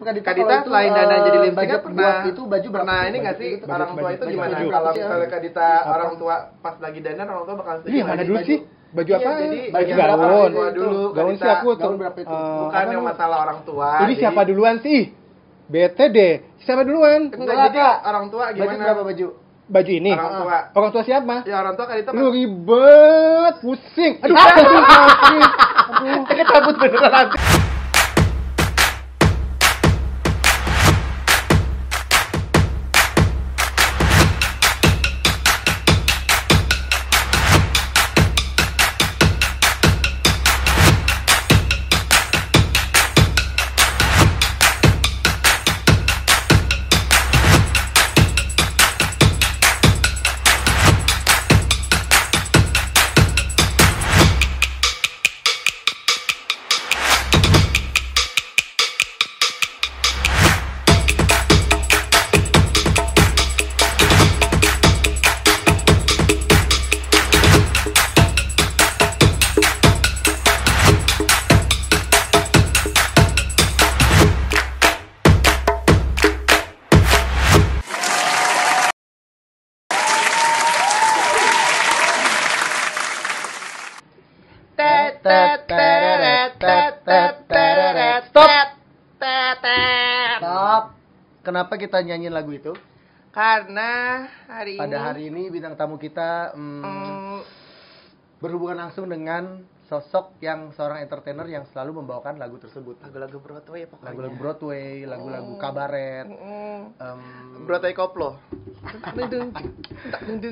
Kadita selain Dana jadi lip sync pernah itu baju pernah ini nggak sih orang tua itu gimana kalau misalnya Kadita orang tua pas lagi dandan orang tua bakal setuju. Iya, mana dulu sih? Baju apa? Jadi baju gaun dulu. Gaun sih aku tuh. berapa itu? Bukan yang masalah orang tua. Ini siapa duluan sih? Bete deh. Siapa duluan? Enggak, jadi orang tua gimana? Baju berapa baju? Baju ini. Orang tua siapa? Ya orang tua Kadita. Lu ribet, pusing. Aduh, aduh. Cabut beneran. Stop. Kenapa kita nyanyiin lagu itu? Karena pada hari ini bintang tamu kita berhubungan langsung dengan sosok yang seorang entertainer yang selalu membawakan lagu tersebut. Lagu-lagu Broadway pokoknya. Lagu-lagu Broadway, lagu-lagu kabaret. Broadway koplo.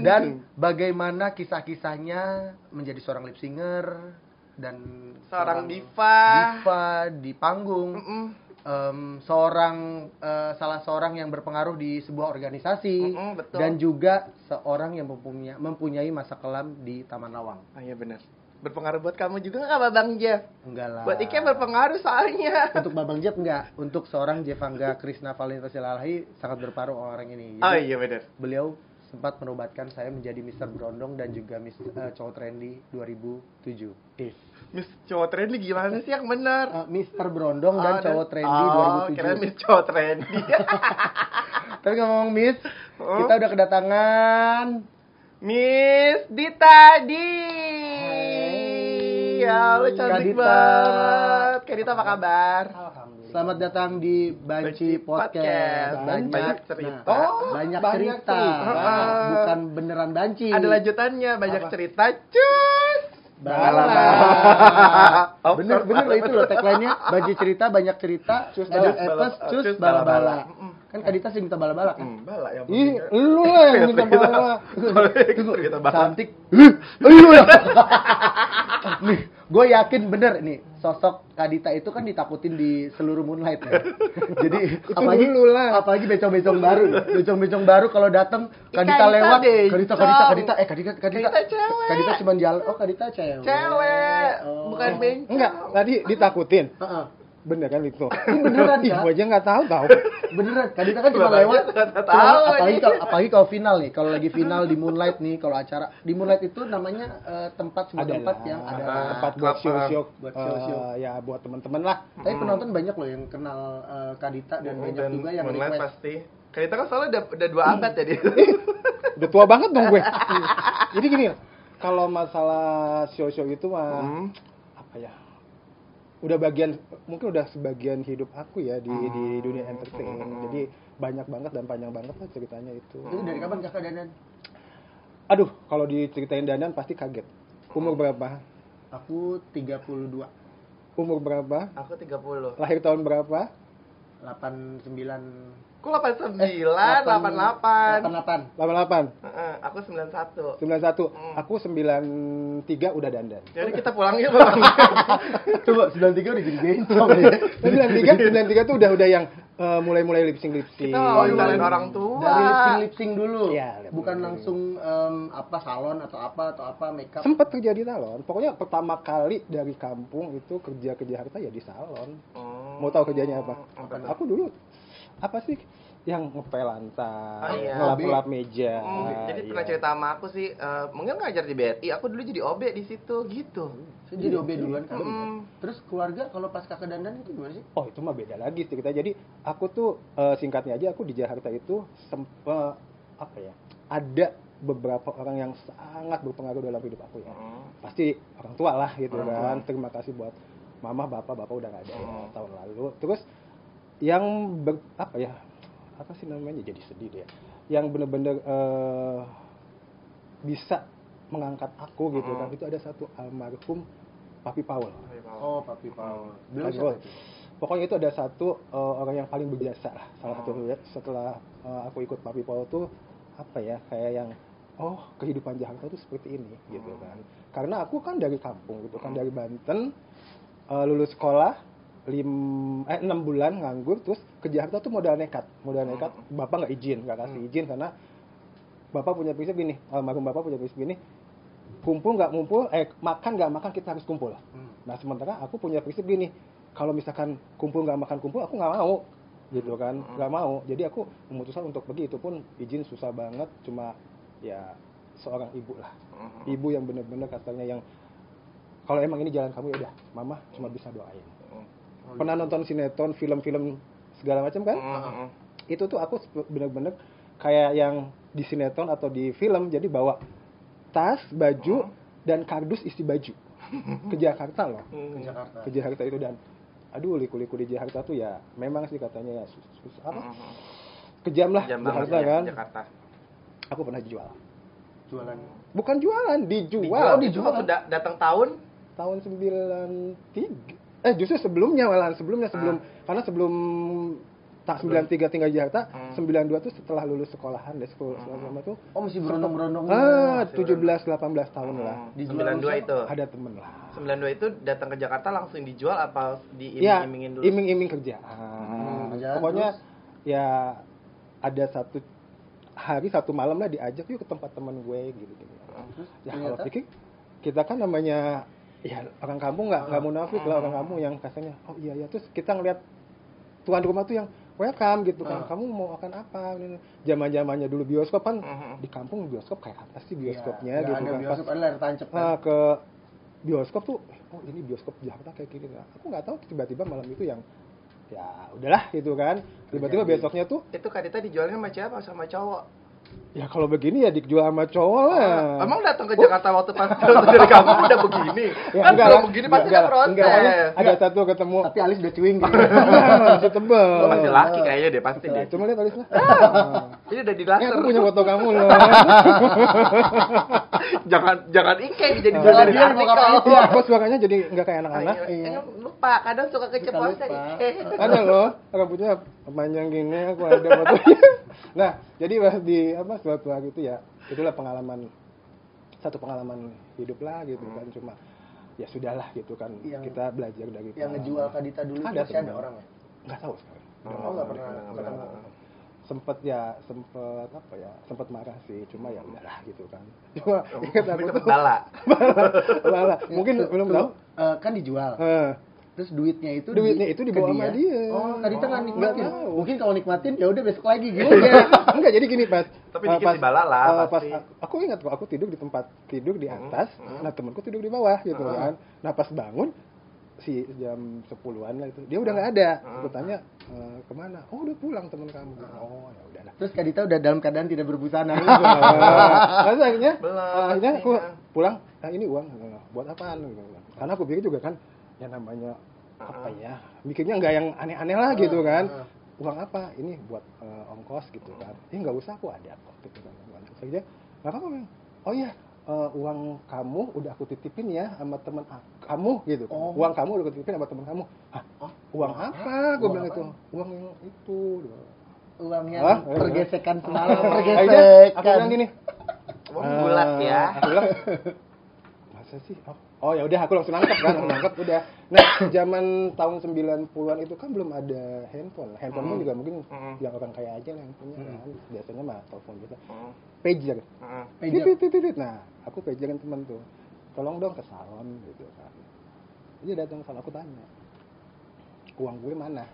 Dan bagaimana kisah-kisahnya menjadi seorang lip singer dan seorang diva di panggung. Salah seorang yang berpengaruh di sebuah organisasi betul. Dan juga seorang yang mempunyai masa kelam di Taman Lawang. Oh iya benar. Berpengaruh buat kamu juga nggak Babang Jeff? Enggak lah. Buat Ike berpengaruh soalnya. Untuk Babang Jeff enggak. Untuk seorang Jevangga Krishna Valinta Silalahi sangat berpengaruh orang ini. Jadi, oh iya benar. Beliau sempat menobatkan saya menjadi Mr. Brondong dan juga Miss Cowok Trendy 2007. Miss Cowok Trendy gimana sih yang benar? Mr. Brondong dan Cowok Trendy 2007. Kira Miss Cowok Trendy. Tapi ngomong Miss, kita udah kedatangan Miss Dita Di. Ya, lu cantik Kadita. banget. Kadita apa kabar? Alhamdulillah. Selamat datang di Banci Podcast. Banyak cerita. Banyak cerita. Bukan beneran banci. Ada lanjutannya, banyak cerita. Cus. Bener lah itu loh tagline-nya. Banci cerita, banyak cerita. Cus bala-bala. Kan Kadita sih minta bala-bala kan? Bala ya. Ih, lu lah yang minta bala. Cantik. Lu lah. Nih, gue yakin bener nih sosok Kadita itu kan ditakutin di seluruh Moonlight ya. Jadi apalagi becong-becong baru kalau datang Kadita lewat, Kadita cuma jalan. Oh, Kadita cewek. Bukan bencong. Enggak, tadi ditakutin. Bener kan itu? Beneran kan? Gue aja nggak tahu. Beneran, Kadita kan cuma lewat. Apalagi kalau final nih, kalau lagi final di Moonlight nih, kalau acara di Moonlight itu namanya tempat yang ada tempat buat show. Ya buat teman-teman lah. Tapi penonton banyak loh yang kenal Kadita dan banyak juga yang Moonlight request. pasti. Kadita kan soalnya udah 2 abad ya dia. Udah tua banget dong gue. Jadi gini, kalau masalah show itu mah apa ya? Mungkin udah sebagian hidup aku ya di dunia entertain. Jadi banyak banget dan panjang banget lah ceritanya itu. Itu dari kapan kakak dandan? Aduh, kalau diceritain dandan pasti kaget. Umur berapa? Aku 32. Umur berapa? Aku 30. Lahir tahun berapa? 89. Kok 89, 88. 88. Aku 91. 91. Aku 93 udah dandan. Jadi kita pulang yuk, Bang. Coba 93 udah jadi bencong ya. 93 tuh udah yang mulai lip sync. Kita wawancarain orang tua. Dari lip sync dulu. Ya, bukan langsung salon atau apa makeup. Sempet kerja di salon. Pokoknya pertama kali dari kampung itu kerja Jakarta ya di salon. Mau tahu kerjanya apa? Aku dulu apa sih? yang ngepel lantai, iya. ngelap-ngelap meja. Jadi iya. pernah cerita sama aku sih, mungkin ngajar di BRI, aku dulu jadi OB di situ gitu. Saya jadi OB duluan kan. Terus keluarga kalau pas kakak dandan itu gimana sih? Oh itu mah beda lagi sih kita. Jadi aku tuh singkatnya aja, aku di Jakarta itu ada beberapa orang yang sangat berpengaruh dalam hidup aku ya. Pasti orang tua lah gitu kan. Terima kasih buat mama, bapak udah gak ada ya, tahun lalu. Terus yang apa sih namanya, jadi sedih deh. Yang bener-bener bisa mengangkat aku gitu kan. Itu ada satu almarhum Papi Paul. Oh, Papi Paul. Papi Paul. Pokoknya itu ada satu orang yang paling berjasa lah. Salah satu setelah aku ikut Papi Paul tuh kayak yang kehidupan Jakarta tuh seperti ini gitu kan. Karena aku kan dari kampung gitu kan, dari Banten, lulus sekolah 6 bulan nganggur, terus ke Jakarta tuh modal nekat. Bapak nggak kasih izin karena bapak punya prinsip gini, almarhum bapak punya prinsip gini, makan nggak makan kita harus kumpul. Nah sementara aku punya prinsip gini, kalau misalkan kumpul nggak makan kumpul, aku nggak mau gitu kan, nggak mau. Jadi aku memutuskan untuk pergi, itu pun izin susah banget, cuma ya seorang ibu lah, ibu yang benar-benar katanya yang kalau emang ini jalan kamu ya udah, mama cuma bisa doain. Pernah nonton sinetron, film-film segala macam kan? Itu tuh aku benar-benar kayak yang di sinetron atau di film, jadi bawa tas, baju, dan kardus isi baju ke Jakarta loh. Ke Jakarta itu, dan aduh liku-liku di Jakarta tuh ya memang sih katanya ya kejam lah Jakarta kan. Aku pernah jualan. Bukan jualan, dijual. Dijual tuh datang tahun 93. Justru sebelum karena sebelum tak 93 tinggal di Jakarta, 92 tuh setelah lulus sekolahan deh, sekolah tuh. Oh, masih berondong-berondong. 17 18 tahun lah. Di 92 itu. Ada temen lah. 92 itu datang ke Jakarta langsung dijual apa diiming-imingin dulu? Iming-iming kerja. Pokoknya ya ada satu hari satu malam lah diajak yuk ke tempat teman gue gitu. Ya kalau pikir kita kan namanya ya orang kampung nggak munafik lah, orang kampung yang kasarnya iya terus kita ngeliat tuan rumah tuh yang welcome gitu kan, kamu mau makan apa? Zaman-zamannya dulu bioskop kan, di kampung bioskop kayak apa sih bioskopnya gitu kan. Bioskop ada layar tancap kan. Ke bioskop tuh, ini bioskop Jakarta kayak gini. Nah, aku nggak tahu tiba-tiba malam itu yang ya udahlah gitu kan. Tiba-tiba besoknya tuh itu Kadita dijualnya sama siapa, sama cowok? Ya kalau begini ya dijual sama cowok lah. Emang datang ke Jakarta waktu pas dari kamu udah begini? Ya, kan kalau begini pasti udah protes. Ada satu ketemu. Tapi alis udah cuing gitu. Masih tebel. Lo masih laki kayaknya deh pasti deh. Cuma lihat alisnya. Ini udah dilaser. Aku punya foto kamu loh. jangan ikeng jadi jualan dia artikel. Iya, kok suaranya jadi nggak kayak anak-anak. Lupa, kadang suka keceplosan. Ada loh, rambutnya panjang gini, aku ada fotonya. Nah, jadi pas di suatu hari itu ya, itulah satu pengalaman hidup lah gitu kan, cuma ya sudahlah gitu kan, kita belajar dari yang ngejual Kadita dulu ada orang ya? Nggak tahu sekarang. Nggak pernah. Sempet marah sih, cuma ya udahlah gitu kan. Cuma ingat aku tuh bala. Mungkin belum tahu. Kan dijual. Terus duitnya itu dibawa sama dia. Oh, Kadita nggak nikmatin. Mungkin kalau nikmatin ya udah besok lagi gitu. Enggak, jadi gini pas. Tapi dikit dibala lah pas pasti. Aku ingat kok, aku tidur di tempat tidur di atas, nah temanku tidur di bawah gitu kan. Nah pas bangun jam 10-an lah itu, dia udah nggak ada. Aku tanya kemana? Oh udah pulang teman kamu. Oh ya udah lah. Terus Kadita udah dalam keadaan tidak berbusana. Terus akhirnya aku pulang. Ini uang buat apaan? Karena aku pikir juga kan, ya namanya mikirnya nggak yang aneh-aneh lah gitu kan. Uang apa? Ini buat ongkos gitu kan. Nggak usah, aku ada kok gitu kan. Saja nggak apa-apa. Oh iya, uang kamu udah aku titipin ya sama teman kamu gitu kan. Uang kamu udah aku titipin sama teman kamu. Uang apa? Gue bilang itu. Uang yang itu. Uang yang pergesekan semalam, Aku bilang gini. Uang bulat ya. Aku bilang, masa sih? Oh ya udah, aku langsung nangkep udah. Nah, zaman tahun 90-an itu kan belum ada handphone. Handphone pun juga mungkin yang orang kaya aja lah yang punya kan. Biasanya mah telepon gitu. Pager. Nah, aku pagerin teman tuh. Tolong dong ke salon gitu kan. Dia datang ke salon, aku tanya. Uang gue mana?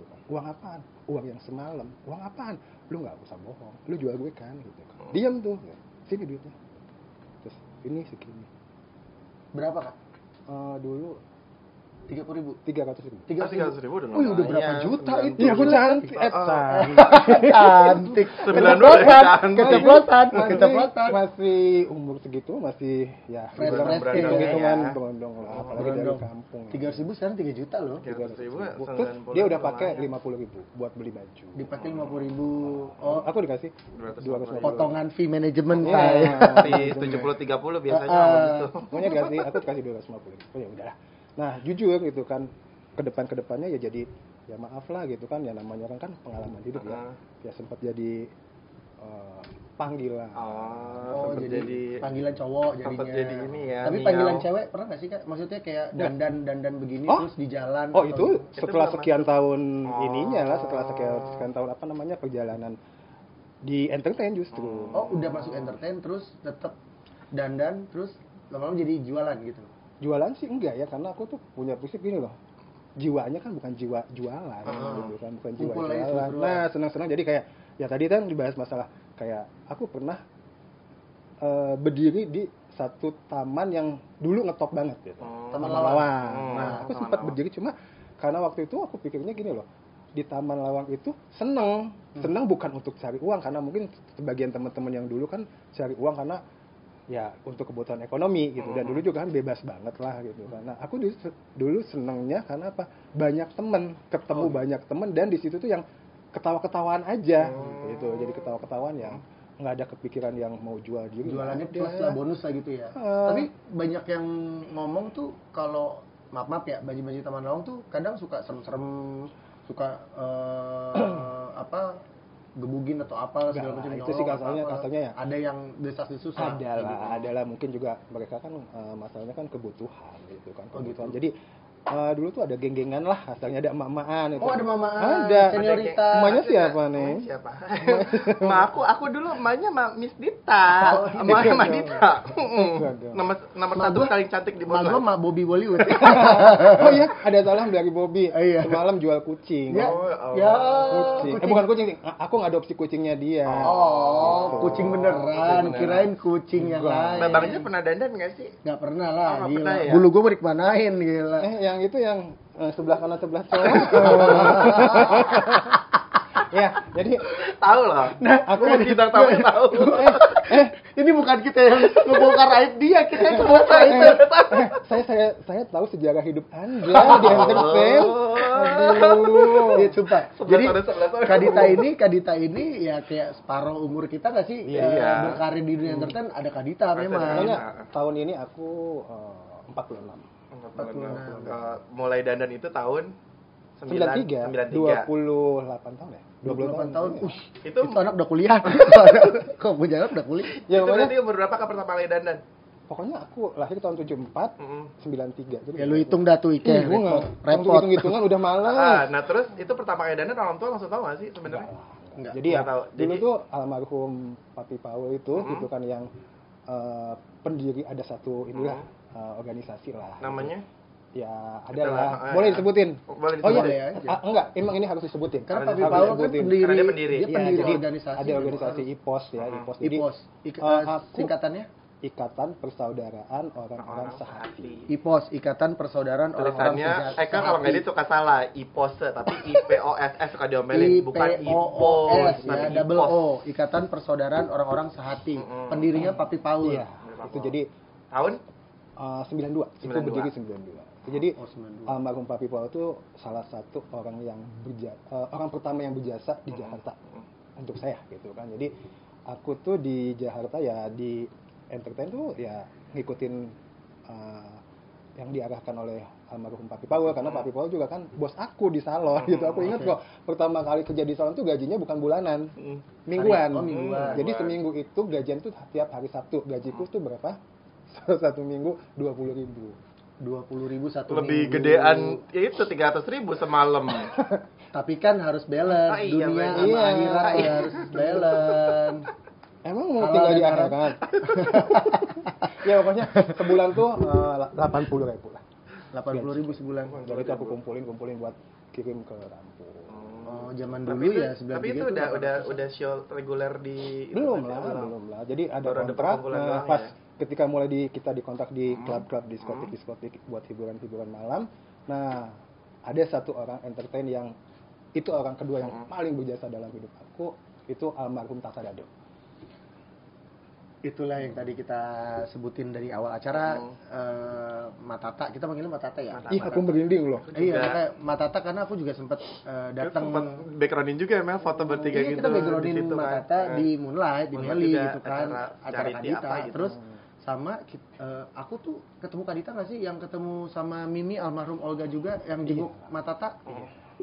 Gitu kan. uang apaan? Uang yang semalam. Uang apaan? Lu nggak usah bohong, lu jual gue kan gitu. Diam tuh, sini duitnya. Terus ini segini. Berapa Kak? Dulu 30.000. 300.000. 300.000 udah Wih, udah berapa juta itu? Iya, aku cantik. Cantik. 92 Keceplosan. Masih umur segitu, masih ya Fresh, bilang fresh hitung-hitungan ya. berondong lah, apalagi dari kampung. 300.000 sekarang 3 juta loh. 300.000 Terus dia udah pakai 50.000 buat beli baju. Dipakai 50.000. Oh, Aku dikasih 250. 250. potongan fee manajemen Iya. saya. Di 70-30 biasanya begitu. Pokoknya aku dikasih 250. Oh ya udahlah. Nah, jujur gitu kan, ke depannya ya jadi ya maaf lah gitu kan, ya namanya orang kan pengalaman hidup ya. Ya sempat jadi panggilan. Oh, sempet jadi panggilan cowok jadinya. sempet jadi ini ya. Tapi niau. panggilan cewek pernah nggak sih Kak? Maksudnya kayak dandan begini Oh. terus di jalan. Oh, atau itu setelah belum sekian tahun Oh. ininya lah, setelah sekian tahun apa namanya perjalanan di entertain justru. Oh, udah masuk entertain terus tetap dandan terus lama-lama jadi jualan gitu. Jualan sih enggak ya, karena aku tuh punya prinsip gini loh. Jiwanya kan bukan jiwa jualan gitu kan, bukan jiwa Kumpul aja, jualan. seru-seruan. Nah, senang-senang jadi kayak ya tadi kan dibahas masalah kayak aku pernah berdiri di satu taman yang dulu ngetop banget gitu. Taman Lawang. Lawang. Nah, aku Taman sempat Lawang. berdiri cuma karena waktu itu aku pikirnya gini loh. Di Taman Lawang itu seneng bukan untuk cari uang, karena mungkin sebagian teman-teman yang dulu kan cari uang karena ya untuk kebutuhan ekonomi gitu, dan dulu juga kan bebas banget lah gitu. Karena aku dulu senengnya karena apa, banyak temen, ketemu banyak temen, dan di situ tuh yang ketawa-ketawaan aja gitu. Jadi ketawa-ketawaan yang nggak ada kepikiran yang mau jual diri. Jualannya Nggak plus ada. lah, bonus lah gitu ya. Tapi banyak yang ngomong tuh kalau maaf ya, baju-baju Taman Lawang tuh kadang suka serem-serem, suka apa gebugin atau apa segala macam. Itu sih kasarnya ya. Ada yang desas-desus lah. Adalah mungkin juga mereka kan masalahnya kan kebutuhan gitu kan, Oh, kebutuhan. gitu. Jadi dulu tuh ada geng-gengan lah, asalnya ada emak-emaan itu. Oh, ada mamaan, Ada. senioritas. Emaknya siapa Emaknya nih? Siapa? Ma aku dulu emaknya Miss Dita. Emaknya Mbak Dita. Nomor satu gua- paling cantik di Mak Bogor. gua Mak Bobby Bollywood. Oh iya, ada salam dari Bobby. Iya. Semalam jual kucing. Ya, Oh. ya. Kucing. Bukan kucing, aku ngadopsi kucingnya dia. Oh, kucing beneran. Kucing beneran. Kirain kucing yang lain. Nah, Bang Ijaz pernah dandan nggak sih? Nggak pernah lah, Oh, nggak gila. pernah ya? Bulu gua mau dikemanain, gila. Yang itu yang sebelah kanan sebelah cowok. Ya, jadi Tahu loh. aku Aku bintang tamu tahu. Ini bukan kita yang ngebongkar aib dia, kita yang ngebongkar itu. saya tahu sejarah hidup Anda di entertain. Aduh. Iya, sumpah. Jadi 11 tahun. Kadita ini ya kayak separuh umur kita nggak sih? Iya. Berkarir di dunia entertain ada Kadita memang. Makanya tahun ini aku 46. 46. Mulai dandan itu tahun 93. 28 tahun ya? 28 tahun. Itu Itu anak udah kuliah. Kok punya anak udah kuliah? Ya itu pokoknya, berarti umur berapa pertama kali dandan? pokoknya aku lahir tahun 74, 93. Jadi Ya lu hitung dah tuh Ike. gue nggak Repot. hitung-hitungan udah malas. Nah terus itu pertama kali dandan orang tua langsung tahu nggak sih sebenarnya? Enggak. Jadi ya Nggak tahu. dulu Jadi- tuh almarhum Papi Paul itu gitu kan yang pendiri ada satu inilah organisasi lah. Namanya? Ya ada Itulah, lah. ah, Boleh ah. disebutin. Boleh Oh iya, Boleh aja. enggak, emang ini harus disebutin. Karena Harus Papi Harus Paul kan disebutin. pendiri. Karena dia pendiri. Dia Ya, pendiri jadi organisasi. ada organisasi IPOS ya, IPOS. Jadi IPOS. aku- Singkatannya? Ikatan Persaudaraan Orang-orang Sehati. IPOS, Ikatan Persaudaraan Orang-orang Tulisannya, Sehati. kan kalau nggak dia suka salah, IPOSE, tapi IPOSS suka diomelin, bukan IPOS IPOS, ya, tapi double IPOS. O, Ikatan Persaudaraan Orang-orang Sehati. Pendirinya Papi Paul. Iya, itu jadi Tahun? 92. Itu 92. berdiri 92. Jadi Oh, 92. almarhum Papi Paul itu salah satu orang yang orang pertama yang berjasa di Jakarta untuk saya gitu kan. Jadi aku tuh di Jakarta ya di entertain tuh ya ngikutin yang diarahkan oleh almarhum Papi Paul, karena Papi Paul juga kan bos aku di salon gitu. Aku ingat kok pertama kali kerja di salon tuh gajinya bukan bulanan, mingguan. Mingguan. Jadi seminggu itu gajian tuh tiap hari Sabtu. Gajiku tuh berapa? Satu minggu 20.000. 20.000 satu Lebih minggu. gedean itu 300.000 semalam. Tapi kan harus balance. Ah, iya, Dunia balance. sama Iya. akhirat harus balance. Emang mau Halal tinggal di dan haram. akhirat? Ya pokoknya sebulan tuh 80.000 lah. 80.000 sebulan. Jadi itu aku kumpulin buat kirim ke Lampung. Oh, zaman Tapi dulu itu, ya tapi itu udah show reguler di belum lah. Jadi ada baru ada kontrak. perkumpulan Nah, doang pas ya? ketika mulai kita dikontak di klub-klub diskotik buat hiburan malam. Nah, ada satu orang entertain yang itu orang kedua yang paling berjasa dalam hidup aku, itu almarhum Tata Dado. Itulah yang tadi kita sebutin dari awal acara. Matata, kita panggilnya Matata ya. Ih, aku merinding loh. Iya, makanya Matata karena aku juga sempat datang. Sempat backgroundin juga ya Mel, foto bertiga Iya, gitu. kita backgroundin di situ Matata kan. di Moonlight, di Moonlight Meli juga, gitu kan, acara charity Kadita. apa gitu. Terus sama aku tuh ketemu Kadita nggak sih, yang ketemu sama Mimi almarhum Olga juga yang jenguk Matata.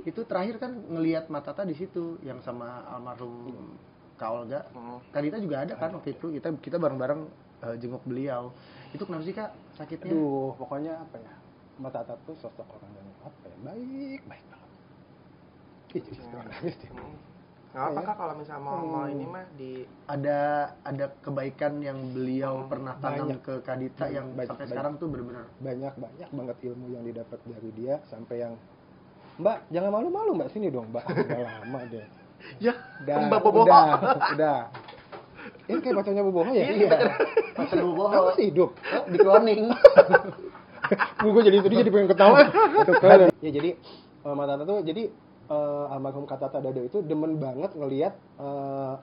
Itu terakhir kan ngelihat Matata di situ yang sama almarhum Kak Olga. Kadita juga ada kan waktu itu, kita bareng-bareng jenguk beliau. Itu kenapa sih Kak sakitnya? Aduh, pokoknya apa ya? Mbak Tata tuh sosok orang yang apa ya? Baik banget. Ih, jadi nangis deh. Nggak apa Kak kalau misalnya mau ini mah di Ada kebaikan yang beliau pernah tanam banyak. ke Kadita yang sampai sekarang tuh benar-benar banyak banget ilmu yang didapat dari dia, sampai yang Mbak jangan malu-malu Mbak, sini dong Mbak. Udah lama deh. ya Udah, Mbak Boboho. udah. Ini kayak pacarnya Boboho ya? Iya. Pacar Boboho. Kamu masih hidup? di cloning. Gue jadi itu dia jadi pengen ketawa. Itu keren. Ya jadi Mbak Tata tuh jadi almarhum Kak Tata Dado itu demen banget ngelihat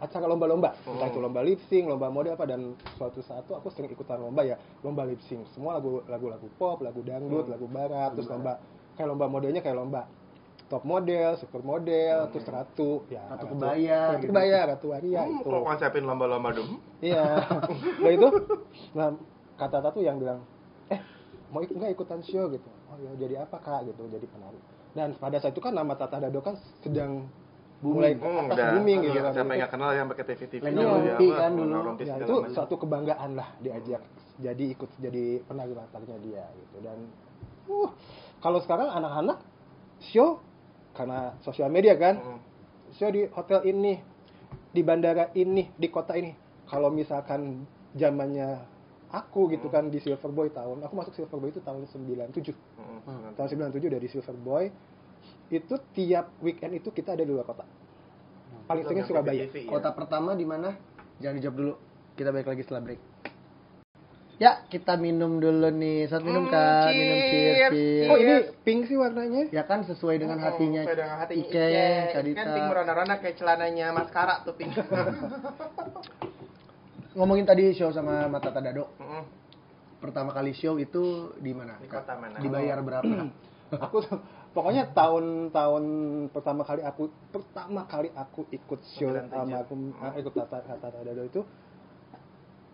acara lomba-lomba. Entah itu lomba lip sync, lomba model apa, dan suatu saat tuh aku sering ikutan lomba ya, lomba lip sync. Semua lagu-lagu pop, lagu dangdut, lagu barat, terus lomba kayak lomba modelnya kayak lomba top model, super model, terus ratu, ya Ratu Kebaya, ratu kebaya, ratu waria itu. Kok konsepin lomba-lomba dong? Iya. Nah itu, nah Kak Tata tuh yang bilang, mau nggak ikutan show gitu? Oh ya jadi apa Kak gitu, jadi penari. Dan pada saat itu kan nama Tata Dado kan sedang mulai booming gitu kan. Siapa yang nggak kenal yang pakai TV-TV Lena Rumpi kan dulu. Ya itu suatu kebanggaan lah diajak jadi ikut jadi penari latarnya dia gitu. Dan kalau sekarang anak-anak show karena sosial media kan, show di hotel ini, di bandara ini, di kota ini. Kalau misalkan zamannya aku gitu kan di Silverboy aku masuk Silverboy itu tahun 97. Tahun 97 dari Silverboy itu tiap weekend itu kita ada di luar kota. Paling sering Surabaya. Kota pertama di mana? Jangan dijawab dulu. Kita balik lagi setelah break. Ya, kita minum dulu nih. Satu minum Kak, minum cheers. Oh, ini pink sih warnanya. Ya kan sesuai dengan hatinya. Sesuai dengan hatinya Ike, Kadita. Kan pink merona-rona kayak celananya Maskara tuh pink. Ngomongin tadi show sama Matata Dado. Pertama kali show itu di mana? Di kota mana? Dibayar berapa? Aku pokoknya tahun pertama kali aku ikut show sama ikut Tata Dado itu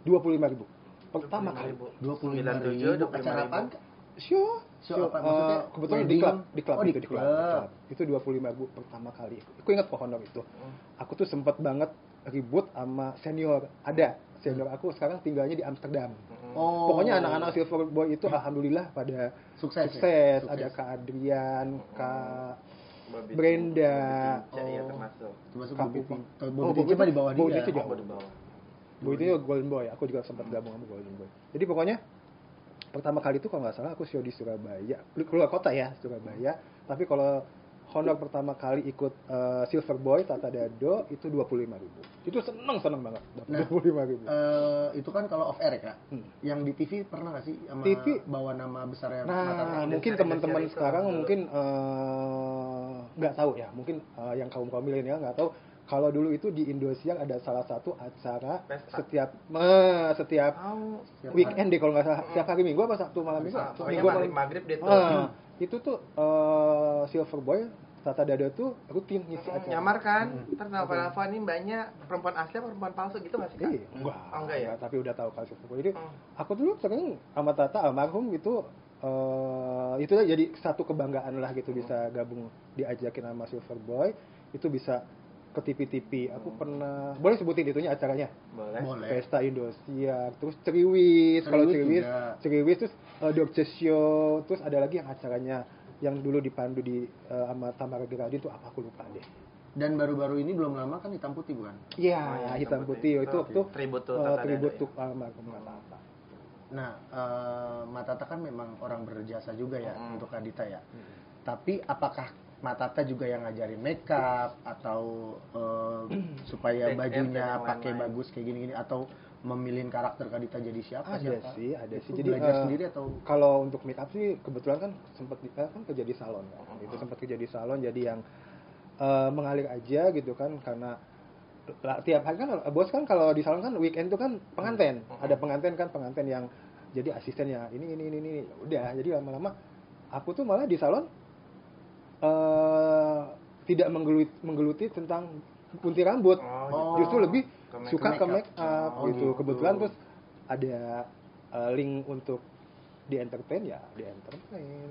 25.000. Pertama kali. 25.000. Acara apa? Show apa? Maksudnya kebetulan di klub di klub. Itu 25.000 pertama kali. Aku ingat pohon itu. Aku tuh sempat banget ribut sama senior. Ada senior aku sekarang tinggalnya di Amsterdam. Pokoknya anak-anak Silverboy itu alhamdulillah pada sukses. Ada Kak Adrian, Kak Brenda, termasuk Bobby cuma di bawah dia. Boy itu Golden Boy, aku juga sempat gabung sama Golden Boy. Jadi pokoknya pertama kali itu kalau nggak salah aku show di Surabaya, keluar kota ya Surabaya. Tapi kalau honor pertama kali ikut Silverboy Tata Dado itu 25.000. Itu seneng banget. 25.000. Itu kan kalau off air ya. Yang di TV pernah nggak sih sama TV bawa nama besarnya? Nah, mungkin teman-teman sekarang mungkin nggak tahu ya. Mungkin yang kaum milenial nggak tahu. Kalau dulu itu di Indosiar ada salah satu acara setiap weekend deh kalau nggak salah, setiap hari Minggu apa Sabtu malam Minggu. Minggu maghrib dia tuh. Itu tuh Silverboy Tata Dado tuh rutin ngisi acara. Nyamar kan? Ntar nelfon ini mbaknya perempuan asli apa perempuan palsu gitu nggak sih Kak? Enggak ya. Tapi udah tahu kan Silverboy. Jadi aku dulu sering sama Tata almarhum gitu. Itu jadi satu kebanggaan lah gitu bisa gabung diajakin sama Silverboy. Itu bisa ke TV-TV. Aku pernah, boleh sebutin itunya acaranya? Boleh. Pesta Indosiar, terus Ceriwis, kalau Ceriwis terus Dorce Show, terus ada lagi yang acaranya yang dulu dipandu di sama Tamara Geraldine itu apa aku lupa deh. Dan baru-baru ini belum lama kan Hitam Putih bukan? Iya, Hitam Putih itu waktu tribute tuh almarhum Matata. Nah, Matata kan memang orang berjasa juga ya untuk Kadita ya. Tapi apakah Mak Tata juga yang ngajarin makeup atau supaya bajunya pakai bagus kayak gini-gini, atau memilih karakter Kadita jadi siapa? Ada sih. Jadi Jadi belajar sendiri atau kalau untuk make up sih kebetulan kan sempat kan kerja di salon kan. Itu sempat kerja di salon, jadi yang mengalir aja gitu kan, karena tiap hari kan bos kan kalau di salon kan weekend tuh kan pengantin. Ada pengantin yang jadi asistennya ini. Udah, jadi lama-lama aku tuh malah di salon tidak menggeluti tentang gunting rambut. Justru lebih suka ke make up gitu. Kebetulan terus ada link untuk di entertain.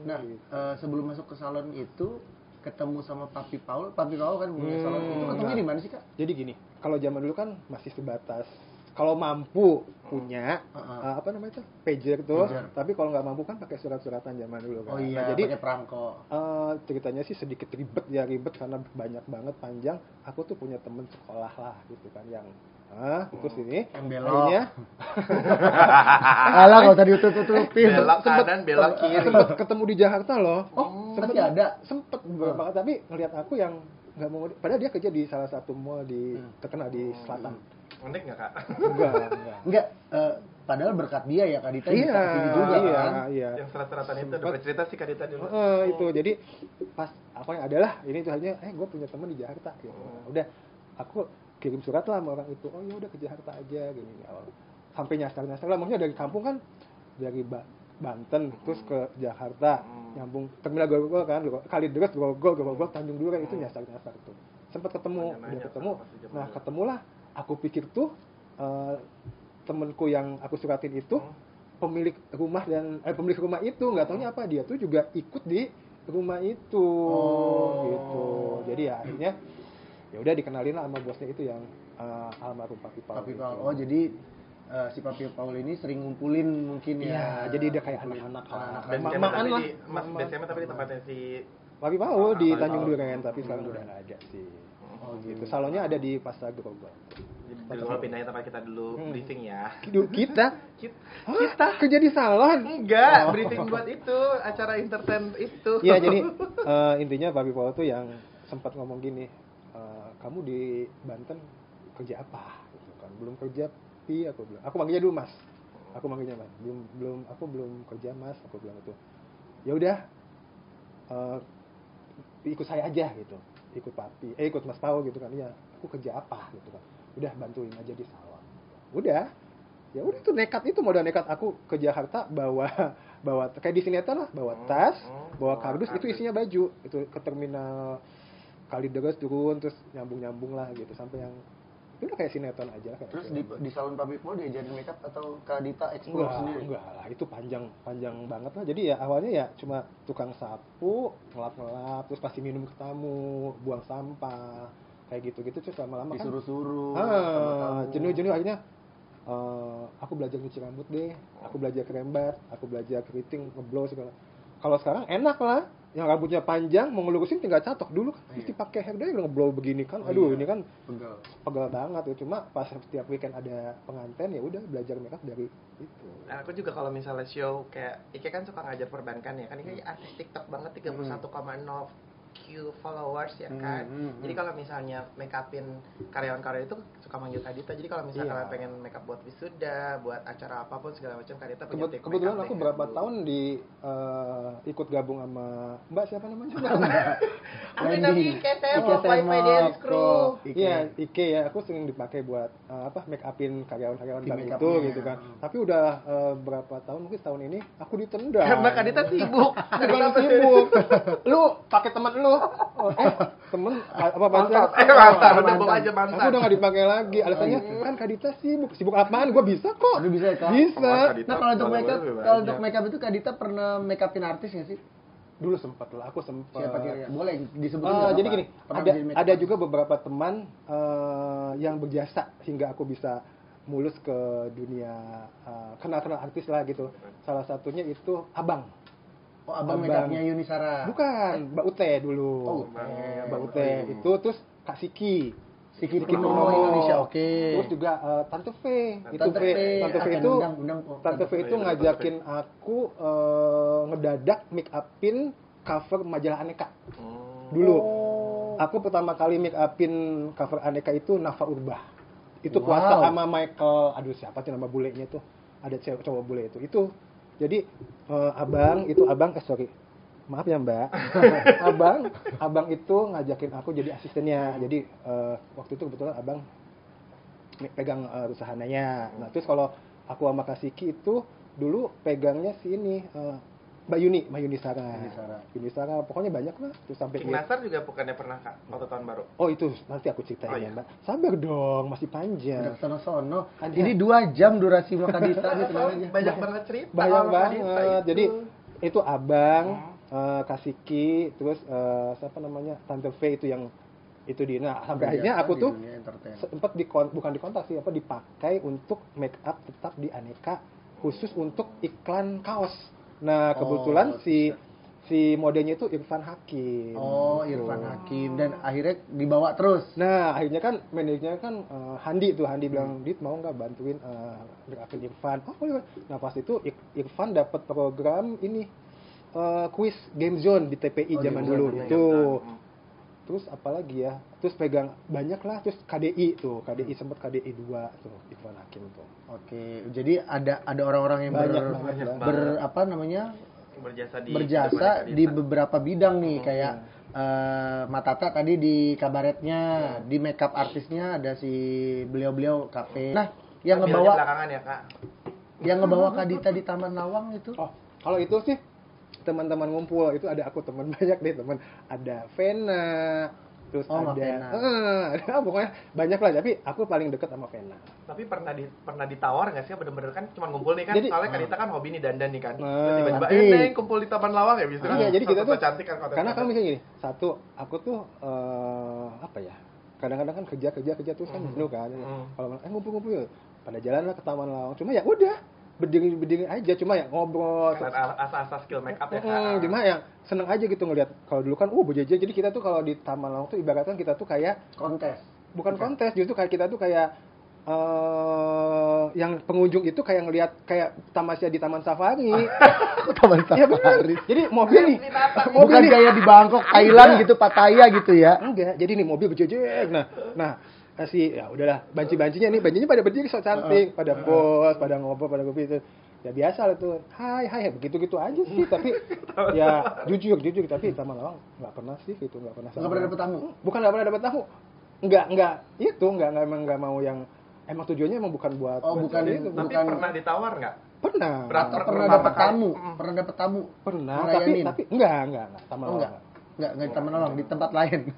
Nah, gitu. Sebelum masuk ke salon itu ketemu sama Papi Paul kan punya salon itu, ketemunya di mana sih, Kak? Jadi gini, kalau zaman dulu kan masih sebatas kalau mampu punya apa namanya itu pager tuh, tapi kalau nggak mampu kan pakai surat-suratan zaman dulu kan. Oh iya, nah, jadi pakai perangko. Ceritanya sih sedikit ribet karena banyak banget panjang. Aku tuh punya temen sekolah lah gitu kan yang terus ini yang belok. akhirnya alah kalau tadi tutupin. Belok kanan, belok kiri. Sempet ketemu di Jakarta loh. Sempet ada. Sempet beberapa kali, tapi ngelihat aku yang nggak mau, padahal dia kerja di salah satu mall di terkenal di selatan. Unik nggak, Kak? Enggak. Padahal berkat dia ya Kadita bisa kesini juga kan. Iya. Yang serat-seratan itu udah cerita sih Kadita dulu. Itu jadi pas apa yang adalah ini tuh hanya gue punya teman di Jakarta gitu. Udah aku kirim surat lah sama orang itu. Oh ya udah ke Jakarta aja gini. Sampai nyasar lah, maksudnya dari kampung kan, dari Banten terus ke Jakarta, nyambung terminal Grogol kan, Kalideres, Grogol, Tanjung Duren, itu nyasar tuh. Sempat ketemu, nah ketemulah. Aku pikir tuh temenku yang aku suratin itu pemilik rumah itu, nggak taunya apa dia tuh juga ikut di rumah itu gitu. Jadi ya akhirnya ya udah dikenalin lah sama bosnya itu yang almarhum Papi Paul. Oh jadi si Papi Paul ini sering ngumpulin mungkin ya. Jadi dia kayak anak-anak makan lah. BSM tapi di tempatnya si Papi Paul di Tanjung Duren, tapi sekarang udah nggak ada sih. Gitu. Salonnya ada di Pasar Grogol. Dulu pindahin tempat kita dulu briefing ya. Kita kerja di salon? Enggak, briefing buat itu, acara entertain itu. Iya, jadi intinya Papi Paul tuh yang sempat ngomong gini, kamu di Banten kerja apa? Gitu kan. Belum kerja, Pi, aku bilang. Aku manggilnya dulu Mas. Aku belum kerja Mas, aku bilang itu. Ya udah, ikut saya aja gitu. Ikut Mas Paul gitu kan. Iya, aku kerja apa gitu kan. Udah bantuin aja di salon. Udah. Ya udah tuh modal nekat aku ke Jakarta bawa kayak di sinetron lah, bawa tas, bawa kardus, itu isinya baju. Itu ke terminal Kalideres turun terus nyambung lah gitu sampai yang itu udah kayak sinetron aja kayak. Terus di salon Papi Paul diajarin makeup atau Kadita explore sendiri? Enggak lah, itu panjang banget lah. Jadi ya awalnya ya cuma tukang sapu, ngelap terus kasih minum ke tamu, buang sampah kayak gitu terus lama-lama kan disuruh-suruh jenuh akhirnya aku belajar nyuci rambut deh, aku belajar kerembat, aku belajar keriting, ngeblow segala. Kalau sekarang enak lah, yang rambutnya panjang mau ngelurusin tinggal catok. Dulu kan mesti pakai hair dryer ngeblow begini kan, aduh ini kan pegel banget ya. Cuma pas setiap weekend ada pengantin ya udah belajar makeup dari itu. Nah, aku juga kalau misalnya show kayak Ike kan suka ngajar perbankan ya kan, Ike artis TikTok banget 31,0 Q followers ya kan. Jadi kalau misalnya make upin karyawan-karyawan itu suka manggil Kadita. Jadi kalau misalnya kalian pengen make up buat wisuda, buat acara apapun segala macam, Kadita punya tim. Kebetulan aku berapa tahun ikut gabung sama Mbak siapa namanya? Aku namanya Ike Semo, Wifi Crew. Iya, Ike ya. Aku sering dipakai buat make upin karyawan-karyawan kami itu gitu kan. Tapi udah berapa tahun, mungkin tahun ini aku ditendang. Karena Kadita sibuk. Kadita sibuk. Lu pakai teman lu, temen apa mantan aja mantan. Aku udah nggak dipakai lagi, alasannya kan Kadita sibuk apaan? Gue bisa kok. Lu bisa ya, Kak? Bisa. Nah kalau untuk makeup itu Kadita pernah make upin artis nggak sih? Dulu sempat lah, aku sempat. Siapa kira? Boleh disebutin. Jadi gini, ada juga beberapa teman yang berjasa hingga aku bisa mulus ke dunia kenal artis lah gitu. Salah satunya itu Abang. Oh, Abang makeupnya Yunisara. Bukan, Mbak Ute dulu. Mbak Ute itu, terus Kak Siki Purnomo Indonesia, oke. Terus juga Tante V. Tante V itu ngajakin aku ngedadak make upin cover majalah Aneka. Dulu aku pertama kali make upin cover Aneka itu Nafa Urbah. Itu kuasa sama Michael, aduh siapa sih nama bulenya tuh? Ada cewek cowok bule itu. Jadi maaf ya Mbak. abang itu ngajakin aku jadi asistennya. Jadi waktu itu kebetulan abang pegang usahananya. Nah terus kalau aku sama Kasiki itu dulu pegangnya si ini Mbak Yuni Sara. Pokoknya banyak lah. Terus sampai King Nasar juga bukannya pernah Kak waktu tahun baru. Oh itu nanti aku ceritain ya Mbak. Sabar dong, masih panjang. Udah sono. Ini 2 jam durasi Makadita nih tenang aja. Banyak banget cerita. Banyak banget. Jadi itu abang, Kasiki, terus siapa namanya Tante V itu yang itu di. Nah sampai akhirnya aku tuh sempat bukan dikontak sih, dipakai untuk make up tetap di Aneka khusus untuk iklan kaos. Nah kebetulan si modelnya itu Irfan Hakim. Irfan Hakim, dan akhirnya dibawa terus. Nah akhirnya kan manajernya kan Handi bilang, Dit mau nggak bantuin gerakin Irfan? Nah pas itu Irfan dapat program ini quiz Game Zone di TPI zaman dulu itu. Terus apalagi ya? Terus pegang banyak lah. Terus KDI sempat KDI 2 tuh Irfan Hakim tuh. Oke, jadi ada orang-orang yang berjasa di beberapa bidang nih, kayak Matata tadi di kabaretnya, di makeup artisnya ada si beliau kafe. Nah, yang ngebawa belakangan ya Kak. Yang ngebawa Kadita di Taman Lawang itu. Oh, kalau itu sih teman-teman ngumpul itu ada aku teman banyak deh, ada Vena, terus ada pokoknya banyak lah, tapi aku paling dekat sama Vena. Tapi pernah ditawar nggak sih, bener-bener kan cuma ngumpul nih kan, jadi, soalnya Kadita kan hobi nih dandan nih kan, tiba-tiba Neng kumpul di Taman Lawang ya bisa kan. Iya, jadi kita tuh cantik kan karena kan misalnya gini, satu aku tuh kadang-kadang kan kerja terus kan jenuh kan. Kalau ngumpul-ngumpul pada jalan lah ke Taman Lawang, cuma ya udah berdiri aja, cuma ya ngobrol asa-asa skill make up ya Kak. Cuma yang seneng aja gitu ngelihat. Kalau dulu kan berjejer, jadi kita tuh kalau di Taman Lawang tuh ibaratkan kita tuh kayak bukan kontes, justru kayak kita tuh kayak yang pengunjung itu kayak ngelihat kayak tamasya di Taman Safari. Taman Safari. Ya benar. Jadi mobil nih, bukan kayak di Bangkok, Thailand gitu, Pattaya gitu ya. Enggak. Jadi nih mobil berjejer. Nah ya udahlah, bancinya pada berdiri so cantik, pada pose, pada ngobrol, pada kopi itu. Ya biasa lah tuh. Hai, begitu aja sih, tapi ya jujur tapi Taman Lawang enggak pernah sih gitu, enggak pernah dapet tamu. Bukan enggak pernah dapet tamu. Emang enggak mau yang emang tujuannya emang bukan buat tapi pernah ditawar enggak? Pernah. Pernah dapet tamu. Pernah, tapi enggak Taman Lawang. Enggak di Taman Lawang, di tempat lain.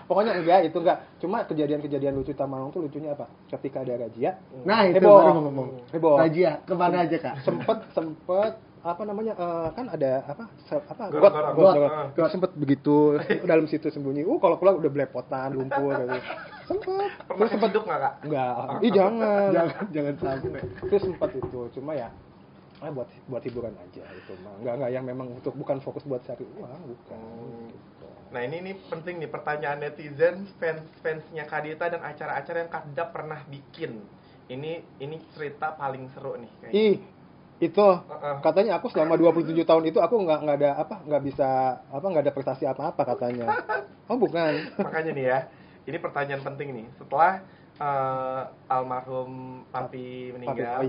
Pokoknya enggak. Cuma kejadian lucu Taman Lawang tuh lucunya apa? Ketika ada razia. Nah, itu baru mau ngomong. Razia kemana aja Kak? Sempet apa namanya? Kan ada got sempet begitu dalam situ sembunyi. Kalau pulang udah belepotan, lumpur gitu. Sempet duduk enggak Kak? Enggak. Jangan sampai. Itu sempat itu. Cuma ya buat hiburan aja itu mah. Enggak yang memang bukan fokus buat cari uang, bukan. Gitu. Nah, ini penting nih pertanyaan netizen, fansnya Kadita dan acara-acara yang Kadita pernah bikin. Ini cerita paling seru nih kayaknya. Itu katanya aku selama 27 tahun itu aku nggak ada prestasi apa-apa katanya. Oh, bukan. Makanya nih ya. Ini pertanyaan penting nih. Setelah almarhum Papi meninggal.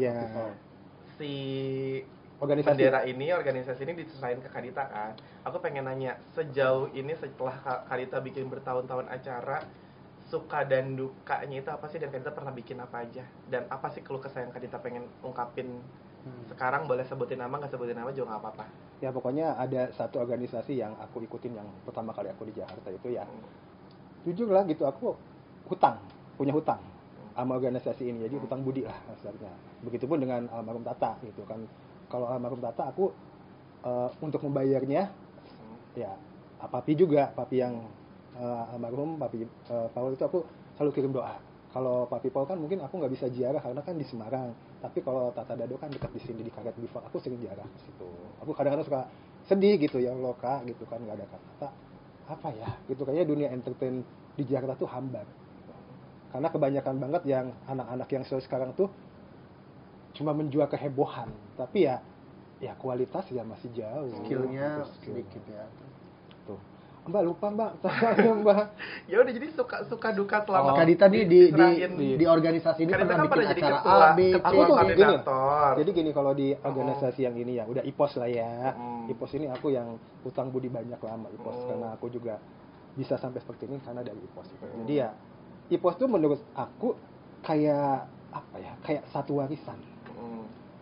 Si organisasi ini diserahin ke Kadita kan. Aku pengen nanya, sejauh ini setelah Kadita bikin bertahun-tahun acara, suka dan dukanya itu apa sih, dan Kadita pernah bikin apa aja, dan apa sih keluh kesah yang Kadita pengen ungkapin sekarang? Boleh sebutin nama, nggak sebutin nama juga nggak apa-apa. Ya pokoknya ada satu organisasi yang aku ikutin yang pertama kali aku di Jakarta itu ya. Jujur lah gitu, aku punya hutang sama organisasi ini, jadi hutang budi lah asalnya. Begitupun dengan almarhum Tata gitu kan. Kalau almarhum Tata aku untuk membayarnya ya papi yang almarhum Papi Paul itu aku selalu kirim doa. Kalau Papi Paul kan mungkin aku nggak bisa ziarah karena kan di Semarang, tapi kalau Tata Dado kan dekat di sini di Karet Bifak, aku sering ziarah ke situ. Aku kadang-kadang suka sedih gitu ya, loh Kak gitu kan, nggak ada kata apa ya gitu, kayaknya dunia entertain di Jakarta tuh hambar. Karena kebanyakan banget yang anak-anak yang sekarang tuh cuma menjual kehebohan, tapi ya kualitas ya masih jauh. Skillnya sedikit ya. Tuh. Mbak lupa Mbak, soalnya Mbak. Ya udah, jadi suka duka selama Kak Dita nih diserahin. di organisasi ini Kak Dita pernah kan bikin pernah jadi acara ketua- A, B, C, ketua Aku tuh D. gini. koordinator. Jadi gini, kalau di organisasi yang ini ya, udah IPOS lah ya. Hmm. IPOS ini aku yang utang budi banyak lama IPOS, karena aku juga bisa sampai seperti ini karena dari IPOS. Jadi ya, IPOS tuh menurut aku kayak apa ya? Kayak satu warisan.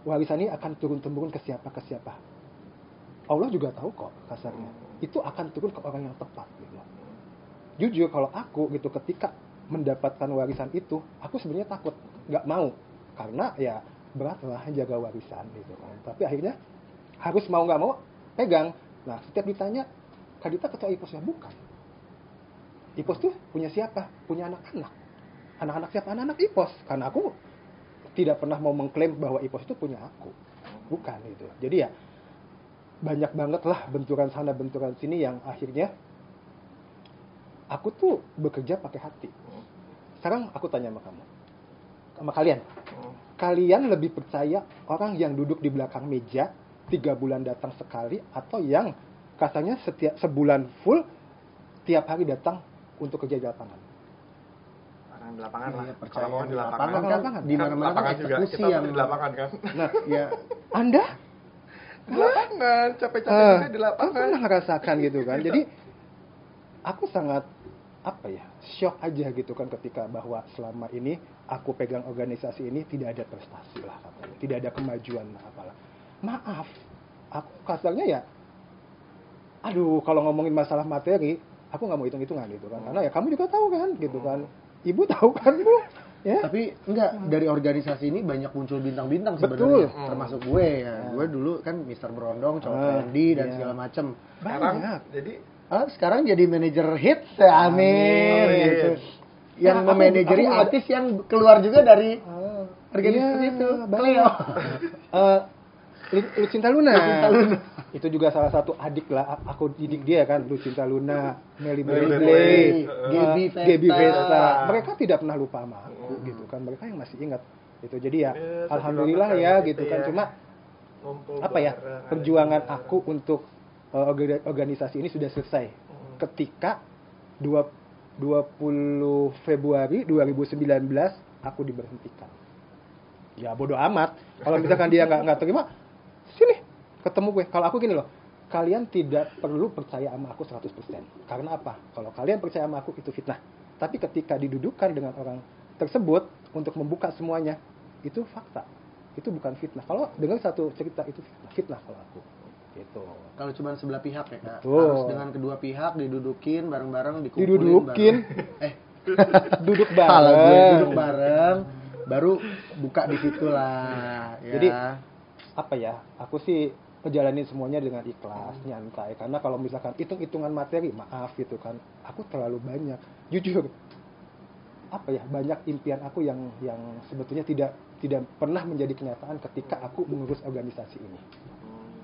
Warisan ini akan turun-temurun ke siapa. Allah juga tahu kok kasarnya. Itu akan turun ke orang yang tepat gitu. Jujur kalau aku gitu ketika mendapatkan warisan itu, aku sebenarnya takut, nggak mau. Karena ya berat lah jaga warisan gitu kan. Tapi akhirnya harus mau nggak mau pegang. Nah, setiap ditanya, Kak Dita ketua IPOS-nya? Bukan. IPOS tuh punya siapa? Punya anak-anak. Anak-anak siapa? Anak-anak IPOS. Karena aku tidak pernah mau mengklaim bahwa IPOS itu punya aku. Bukan gitu. Jadi ya banyak banget lah benturan sana benturan sini yang akhirnya aku tuh bekerja pakai hati. Sekarang aku tanya sama kamu, sama kalian. Kalian lebih percaya orang yang duduk di belakang meja 3 bulan datang sekali, atau yang kasarnya setiap sebulan full tiap hari datang untuk kerja di lapangan? Orang di lapangan lah. Ya, Kalau percaya mau di di lapangan lapangan. kan di mana-mana kan Lapangan juga. eksekusi Kita yang di lapangan kan. Nah, ya Anda Di lapangan, capek-capek juga di aku lapangan. pernah ngerasakan gitu kan. Jadi aku sangat apa ya, shock aja gitu kan ketika bahwa selama ini aku pegang organisasi ini tidak ada prestasi lah katanya, tidak ada kemajuan lah apalah. Maaf, aku kasarnya ya, aduh kalau ngomongin masalah materi, aku nggak mau hitung-hitungan gitu kan, karena ya kamu juga tahu kan gitu kan, ibu tahu kan Bu, ya. tapi enggak, dari organisasi ini banyak muncul bintang-bintang Betul. sebenarnya, termasuk gue ya. Gue dulu kan Mister Berondong, cowok trendy dan iya. segala macem. Sekarang Banyak. jadi Sekarang jadi manajer hits ya, amin, Amin. gitu. Yang Nah, memanajeri aku artis yang keluar juga dari organisasi Iya, itu. banyak. Cleo. Lucinta Luna. Lucinta Luna. Itu juga salah satu adik lah, aku didik dia kan, Lucinta Luna, Melly Melly Blay, Gaby Gaby Vesta. Vesta. Mereka tidak pernah lupa sama aku gitu kan, mereka yang masih ingat. Itu jadi ya, Yes, alhamdulillah sekilas ya gitu gitu kan. ya. Cuma ngumpul apa ya, bareng, perjuangan ada aku untuk organisasi ini sudah selesai ketika 20 Februari 2019 aku diberhentikan. Ya bodoh amat. Kalau misalkan dia nggak terima, sini ketemu gue. Kalau aku gini loh, kalian tidak perlu percaya sama aku 100%. Karena apa? Kalau kalian percaya sama aku itu fitnah. Tapi ketika didudukan dengan orang tersebut untuk membuka semuanya, itu fakta. Itu bukan fitnah. Kalau dengar satu cerita itu fitnah kalau aku. Gitu. Kalau cuma sebelah pihak ya Kak, Betul. harus dengan kedua pihak didudukin bareng-bareng, dikumpulin Didudukin. bareng. Duduk Salah gue, bareng. duduk bareng, baru buka di situ lah. Ya. Jadi apa ya? Aku sih ngejalanin semuanya dengan ikhlas, nyantai. Karena kalau misalkan hitung-hitungan materi, maaf gitu kan, aku terlalu banyak. Jujur, apa ya? Banyak impian aku yang sebetulnya tidak pernah menjadi kenyataan ketika aku mengurus organisasi ini.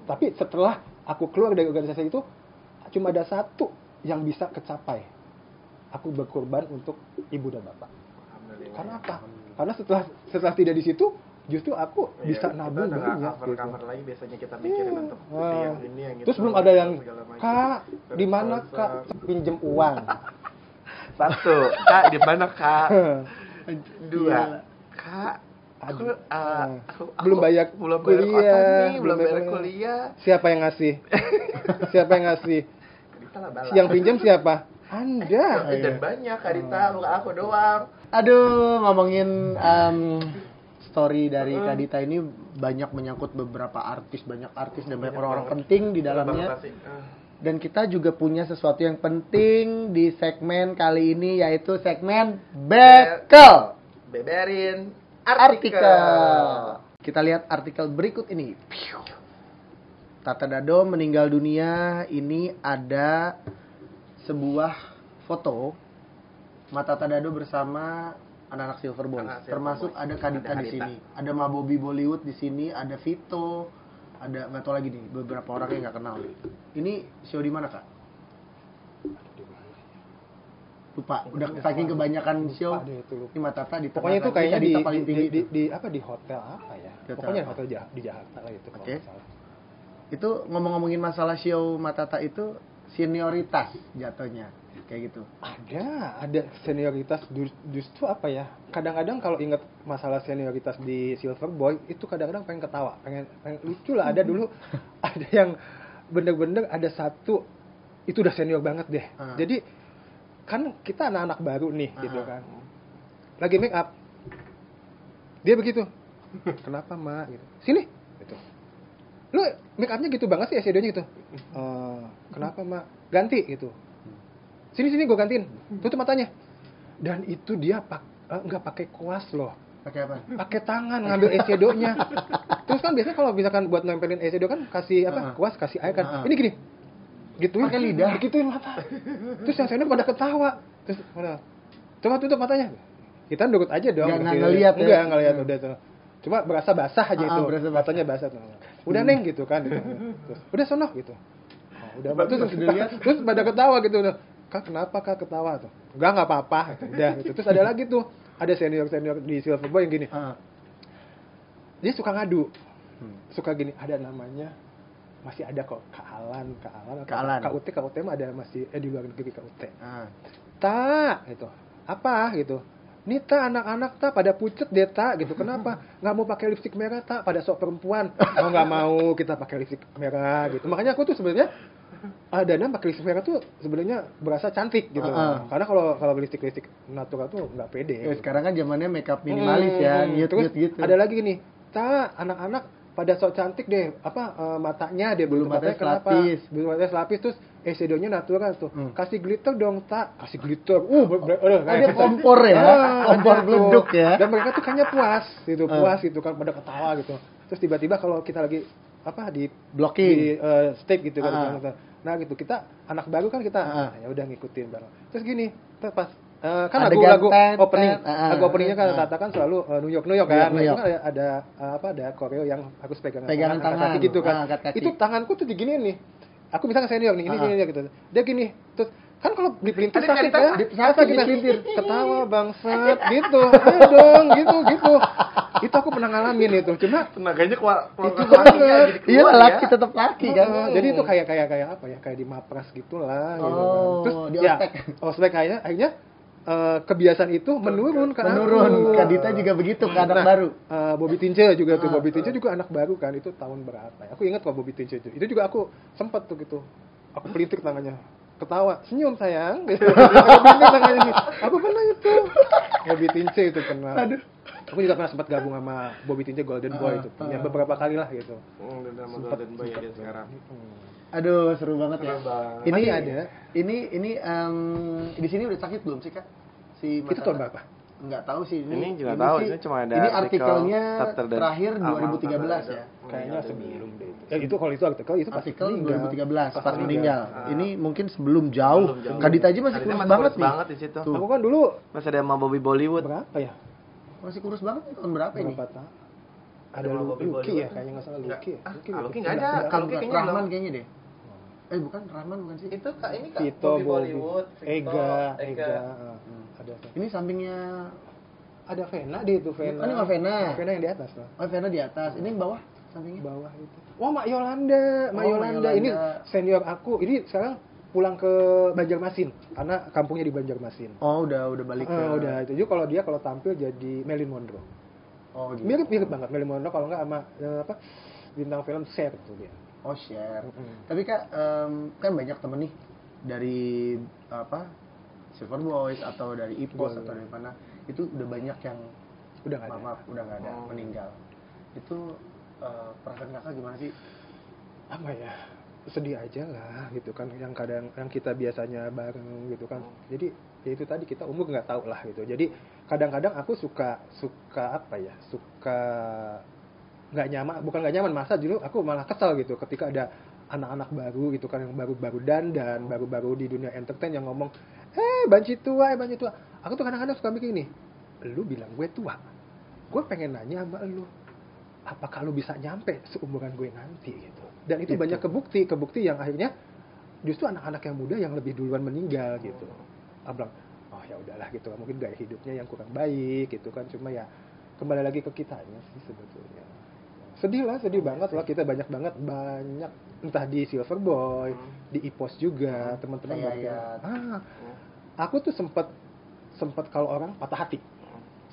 Tapi setelah aku keluar dari organisasi itu, cuma ada satu yang bisa kecapai. Aku berkorban untuk ibu dan bapak. Alhamdulillah. Karena apa? Karena setelah tidak di situ, justru aku Iya, bisa kita nabung udah banyak. cover lagi biasanya kita mikirin untuk yang ini yang itu. Terus belum ada yang, segala macam. Kak, di mana Kak pinjem uang? Satu, Kak, di mana Kak? Dua, Iya. Kak, aku, Aduh. Belum bayar belum bayar kuliah, kosan nih, belum bayar bayar kuliah. Siapa yang ngasih? Siapa yang ngasih? Kita lah balas. Yang pinjam siapa? Anda. Dan banyak Kak Dita, bukan aku doang. Aduh, ngomongin story dari Kak Dita ini banyak menyangkut beberapa artis, banyak artis dan banyak orang-orang penting di dalamnya. Dan kita juga punya sesuatu yang penting di segmen kali ini, yaitu segmen Bekel. Beberin Artikel. Kita lihat artikel berikut ini. Tata Dado meninggal dunia. Ini ada sebuah foto Tata Dado bersama anak-anak Silver Boys. Anak Silver Termasuk Boys. ada Kadita Ada di Kadita. sini. Ada Mabobi Bollywood di sini, ada Vito, ada nggak tahu lagi nih beberapa orang yang nggak kenal. Ini show di mana Kak? Lupa. Udah saking kebanyakan show. Lupa deh itu, lupa. Ini Tata di tengah Pokoknya itu lagi, kayaknya Kadita paling tinggi. di hotel apa ya? Di hotel Pokoknya apa? hotel di Jakarta lah itu kalau Oke. nggak salah. Itu ngomong-ngomongin masalah show Tata itu, senioritas jatuhnya kayak gitu. Ada senioritas, justru apa ya, kadang-kadang kalau ingat masalah senioritas di Silverboy itu kadang-kadang pengen ketawa, pengen lucu lah. Ada dulu ada yang bener-bener ada satu itu udah senior banget deh. Jadi kan kita anak-anak baru nih gitu kan, lagi make up dia begitu, kenapa mak gitu, sini gitu, lu make upnya gitu banget sih eyeshadownya gitu. Kenapa mak, ganti gitu, sini gue gantiin, tutup matanya. Dan itu dia nggak pakai kuas loh, Pakai apa? pakai tangan ngambil eyeshadownya. Terus kan biasanya kalau misalkan buat nempelin eyeshadow kan kasih kuas, kasih air kan. Ini gini, gituin pakai lidah, gituin mata. Terus yang senior pada ketawa. Terus coba tutup matanya. Kita nurut aja dong. Nggak ngeliat ya? Enggak ngeliat udah tuh. Cuma berasa basah aja itu. Matanya basah tuh. Udah Neng gitu kan. Gitu. Terus udah sono gitu. Udah terus pada ketawa gitu. Kak kenapa Kak ketawa tuh? Enggak apa-apa. Udah gitu. Terus ada lagi tuh, ada senior di Silverboy yang gini. Dia suka ngadu. Suka gini, ada namanya masih ada kok Kak Alan. KUT mah ada masih di luar negeri KUT. Tak gitu. Apa gitu. Nih ta anak-anak ta pada pucet deh ta gitu. Kenapa? Nggak mau pakai lipstik merah ta, pada sok perempuan. Oh nggak mau kita pakai lipstik merah gitu. Makanya aku tuh sebenarnya Dana pakai lipstik merah tuh sebenarnya berasa cantik gitu. Karena kalau lipstik natural tuh nggak pede. Gitu. Sekarang kan zamannya makeup minimalis ya, terus gitu. Ada lagi nih, ta anak-anak pada sok cantik deh, matanya dia bulu matanya kenapa? selapis. Bulu matanya selapis, terus eyeshadownya natural tuh. Kasih glitter dong, tak. Kasih glitter. Dia kompor ya, kompor beleduk ya. Dan mereka tuh kayaknya puas gitu kan, pada ketawa gitu. Terus tiba-tiba kalau kita lagi di blocking, di stake gitu kan. Nah gitu, kita anak baru kan kita ya udah ngikutin bareng. Terus gini, pas kan lagu openingnya kan Tata kan selalu New York kan. Nah, itu kan ada koreo yang harus pegangan tangan gitu kan. Kaki. Itu tanganku tuh diginiin nih. Aku misalnya senior nih, ini gitu. Dia gini, terus kan kalau dipelintir sakit ya. Kita ketawa bangsat gitu. Ayo dong gitu. Itu aku pernah ngalamin itu. Cuma tenaganya itu banget. Iya, laki tetap laki kan. Jadi itu kayak apa ya? Kayak di mapras gitulah gitu kan. Terus di ospek akhirnya kebiasaan itu menurun ke Kadita juga begitu ke anak baru. Bobby Tince juga tuh. Bobby Tince juga anak baru kan. Itu tahun berapa ya? Aku ingat kok Bobby Tince itu. Itu juga aku sempat tuh gitu. Aku pelintir tangannya. Ketawa, senyum sayang. Pelintir tangannya nih. Aku pernah itu. Bobby Tince itu pernah. Aduh. Aku juga pernah sempat gabung sama Bobby Tince Golden Boy itu. Ya beberapa kali lah gitu. Golden Boy aja sekarang. Aduh, seru banget ya. Ini ada. Ini di sini udah sakit belum sih, Kak? Itu tahun berapa? Enggak tahu sih. Ini juga tahu, ini cuma ada. Ini artikelnya terakhir 2013 ya. Kayaknya sebelum deh itu. Kalau itu artikel itu artikel 2013 pas meninggal. Ini mungkin sebelum jauh. Kadita aja masih kurus banget nih. Di situ. Aku kan dulu masih ada sama Bobby Bollywood. Berapa ya? Masih kurus banget tahun berapa ini? Ada Lucky ya, kayaknya nggak salah Lucky ya. Lucky nggak ada. Kalau Lucky kayaknya Rahman kayaknya deh. Bukan Rahman bukan sih. Itu Kak, ini Kak. Vito, Bollywood, Ega. Ada. Ini sampingnya ada Vena deh itu, Vena. Oh, ini Mbak Vena. Vena yang di atas loh. Oh, Vena di atas. Ini bawah sampingnya. Bawah itu. Wah, Mak Yolanda. Ini senior aku. Ini sekarang pulang ke Banjarmasin karena kampungnya di Banjarmasin. Oh, udah balik ke. Udah itu juga kalau tampil jadi Marilyn Monroe. Oh, gitu. Mirip banget Marilyn Monroe kalau enggak sama bintang film Cher tuh dia. Oh, Cher. Tapi Kak, kan banyak temen nih dari Silver Boys atau dari Ipos atau dari mana, itu udah banyak yang udah nggak ada. Maaf, udah nggak ada, meninggal. Itu perasaan Kakak gimana sih? Apa ya? Sedih aja lah gitu kan, yang kita biasanya bareng gitu kan. Jadi ya itu tadi, kita umur nggak tahu lah gitu. Jadi kadang-kadang aku suka nggak nyaman, bukan nggak nyaman, masa dulu aku malah kesal gitu ketika ada anak-anak baru gitu kan, yang baru-baru dandan, baru-baru di dunia entertain yang ngomong banci tua. Aku tuh kadang-kadang suka mikir nih, lu bilang gue tua, gue pengen nanya sama lu, apakah lu bisa nyampe seumuran gue nanti gitu. Dan itu banyak kebukti yang akhirnya justru anak-anak yang muda yang lebih duluan meninggal gitu. Abang, ya udahlah gitu, mungkin gaya hidupnya yang kurang baik gitu kan, cuma ya kembali lagi ke kitanya sih sebetulnya. sedih banget lah, kita banyak entah di Silver Boy, di Ipos juga teman-teman Kayak aku tuh sempat kalau orang patah hati,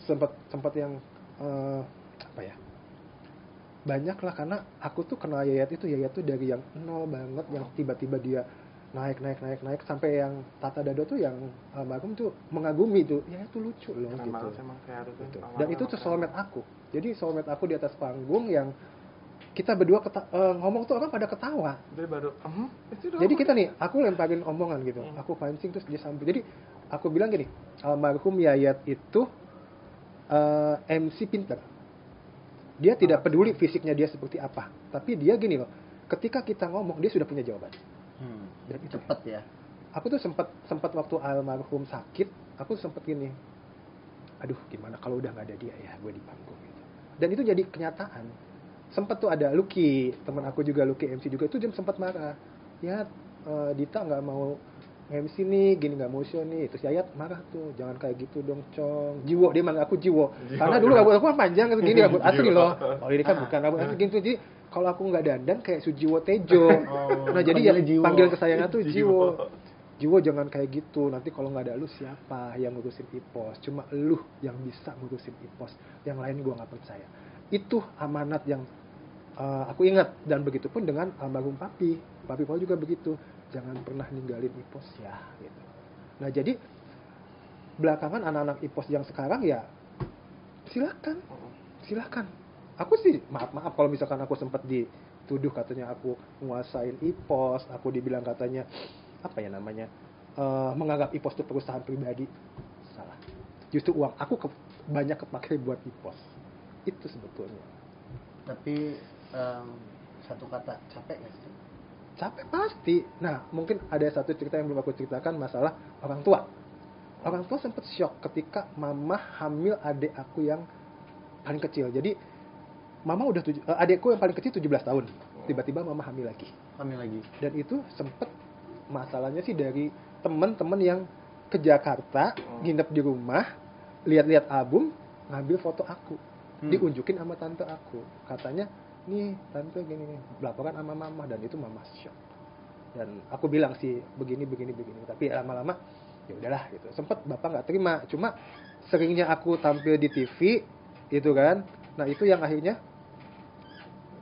sempat yang apa ya, banyak lah, karena aku tuh kenal Yayat tuh dari yang nol banget, yang tiba-tiba dia naik sampai yang Tata Dado tuh yang almarhum tuh mengagumi tuh, Yayat tuh lucu loh Keren gitu. banget emang kayak Gitu. Dan itu tuh soulmate aku. Jadi soulmate aku di atas panggung yang kita berdua ngomong tuh orang pada ketawa. Jadi baru, Jadi kita nih, aku lemparin omongan gitu, aku pancing terus dia sambung. Jadi aku bilang gini, almarhum Yayat itu MC pinter. Dia tidak peduli fisiknya dia seperti apa, tapi dia gini loh, ketika kita ngomong dia sudah punya jawaban. Dan itu cepet ya. Aku tuh sempat waktu almarhum sakit, aku sempat gini, aduh gimana kalau udah nggak ada dia ya, gue di panggung gitu. Dan itu jadi kenyataan. Sempat tuh ada Lucky, teman aku juga, Lucky MC juga, itu dia sempat marah, ya Dita nggak mau MC nih, gini nggak mau show nih. Terus Yayat marah tuh, jangan kayak gitu dong Cong. Jiwo, dia manggil aku Jiwo. Karena dulu rambut aku kan panjang segini, rambut asli loh. Oh ini kan bukan rambut asli gitu. Jadi kalau aku nggak dandan kayak Sujiwo Tejo. Nah jadi ya panggil kesayangan tuh Jiwo. Jiwo jangan kayak gitu, nanti kalau nggak ada lu siapa yang ngurusin Ipos? Cuma lu yang bisa ngurusin Ipos, yang lain gua nggak percaya. Itu amanat yang aku ingat, dan begitu pun dengan almarhum Papi Paul juga begitu, jangan pernah ninggalin Ipos ya gitu. Nah jadi belakangan anak-anak Ipos yang sekarang ya silakan. Aku sih maaf kalau misalkan aku sempat dituduh katanya aku nguasain Ipos, aku dibilang katanya apa ya namanya, menganggap Ipos itu perusahaan pribadi. Salah. Justru uang aku banyak kepakai buat Ipos. Itu sebetulnya. Tapi satu kata, capek nggak sih? Capek pasti. Nah mungkin ada satu cerita yang belum aku ceritakan, masalah orang tua. Orang tua sempat shock ketika mama hamil adik aku yang paling kecil. Jadi mama udah adikku yang paling kecil 17 tahun. Tiba-tiba mama hamil lagi. Dan itu sempet masalahnya sih dari teman-teman yang ke Jakarta, nginep di rumah, lihat-lihat album, ngambil foto aku, diunjukin sama tante aku. Katanya, nih tante gini, laporan sama mama, dan itu mama shock. Dan aku bilang sih begini. Tapi lama-lama ya udahlah gitu. Sempet bapak nggak terima. Cuma seringnya aku tampil di TV, itu kan. Nah itu yang akhirnya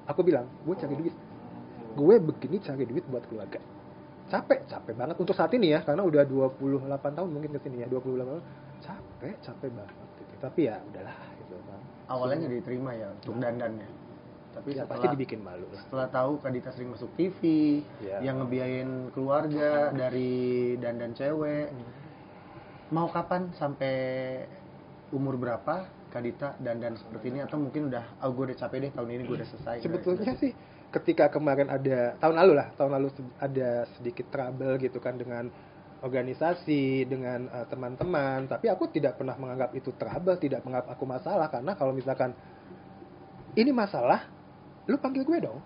aku bilang, gue cari duit. Gue begini cari duit buat keluarga. Capek banget untuk saat ini ya, karena udah 28 tahun mungkin kesini ya, 28 tahun, capek banget gitu. Tapi ya udahlah gitu kan. Awalnya nggak diterima ya untuk dandannya, tapi ya, setelah pasti dibikin malu lah. Setelah tahu Kak Dita sering masuk TV, yang ngebiayain keluarga dari dandan cewek, mau kapan sampai umur berapa Kak Dita dandan seperti ini, atau mungkin udah, gue udah capek deh tahun ini, gue udah selesai. Sebetulnya sih ketika kemarin ada tahun lalu ada sedikit trouble gitu kan dengan organisasi, dengan teman-teman, tapi aku tidak pernah menganggap itu trouble, tidak menganggap aku masalah, karena kalau misalkan ini masalah, lu panggil gue dong,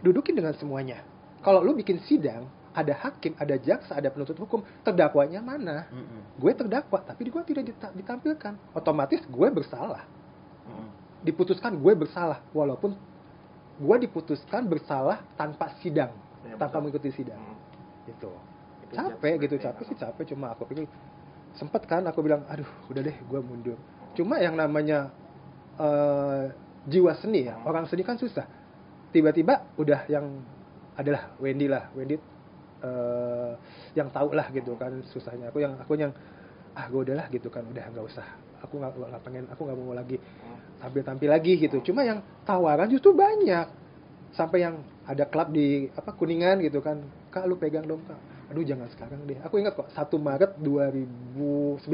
dudukin dengan semuanya. Kalau lu bikin sidang, ada hakim, ada jaksa, ada penuntut hukum, terdakwanya mana? Gue terdakwa, tapi gue tidak ditampilkan, otomatis gue bersalah. Diputuskan gue bersalah, walaupun gue diputuskan bersalah tanpa sidang, ya, tanpa mengikuti sidang. Itu capek. Cuma aku pikir sempet kan aku bilang, aduh udah deh gue mundur. Cuma yang namanya jiwa seni ya, orang seni kan susah. Tiba-tiba udah yang adalah Wendy yang tahu lah gitu kan susahnya. Aku yang gue udahlah gitu kan, udah nggak usah. Aku nggak pengen, aku nggak mau lagi tampil lagi gitu. Cuma yang tawaran justru banyak, sampai yang ada klub di Kuningan gitu kan, Kak lu pegang dong Kak. Aduh jangan sekarang deh. Aku ingat kok 1 Maret 2019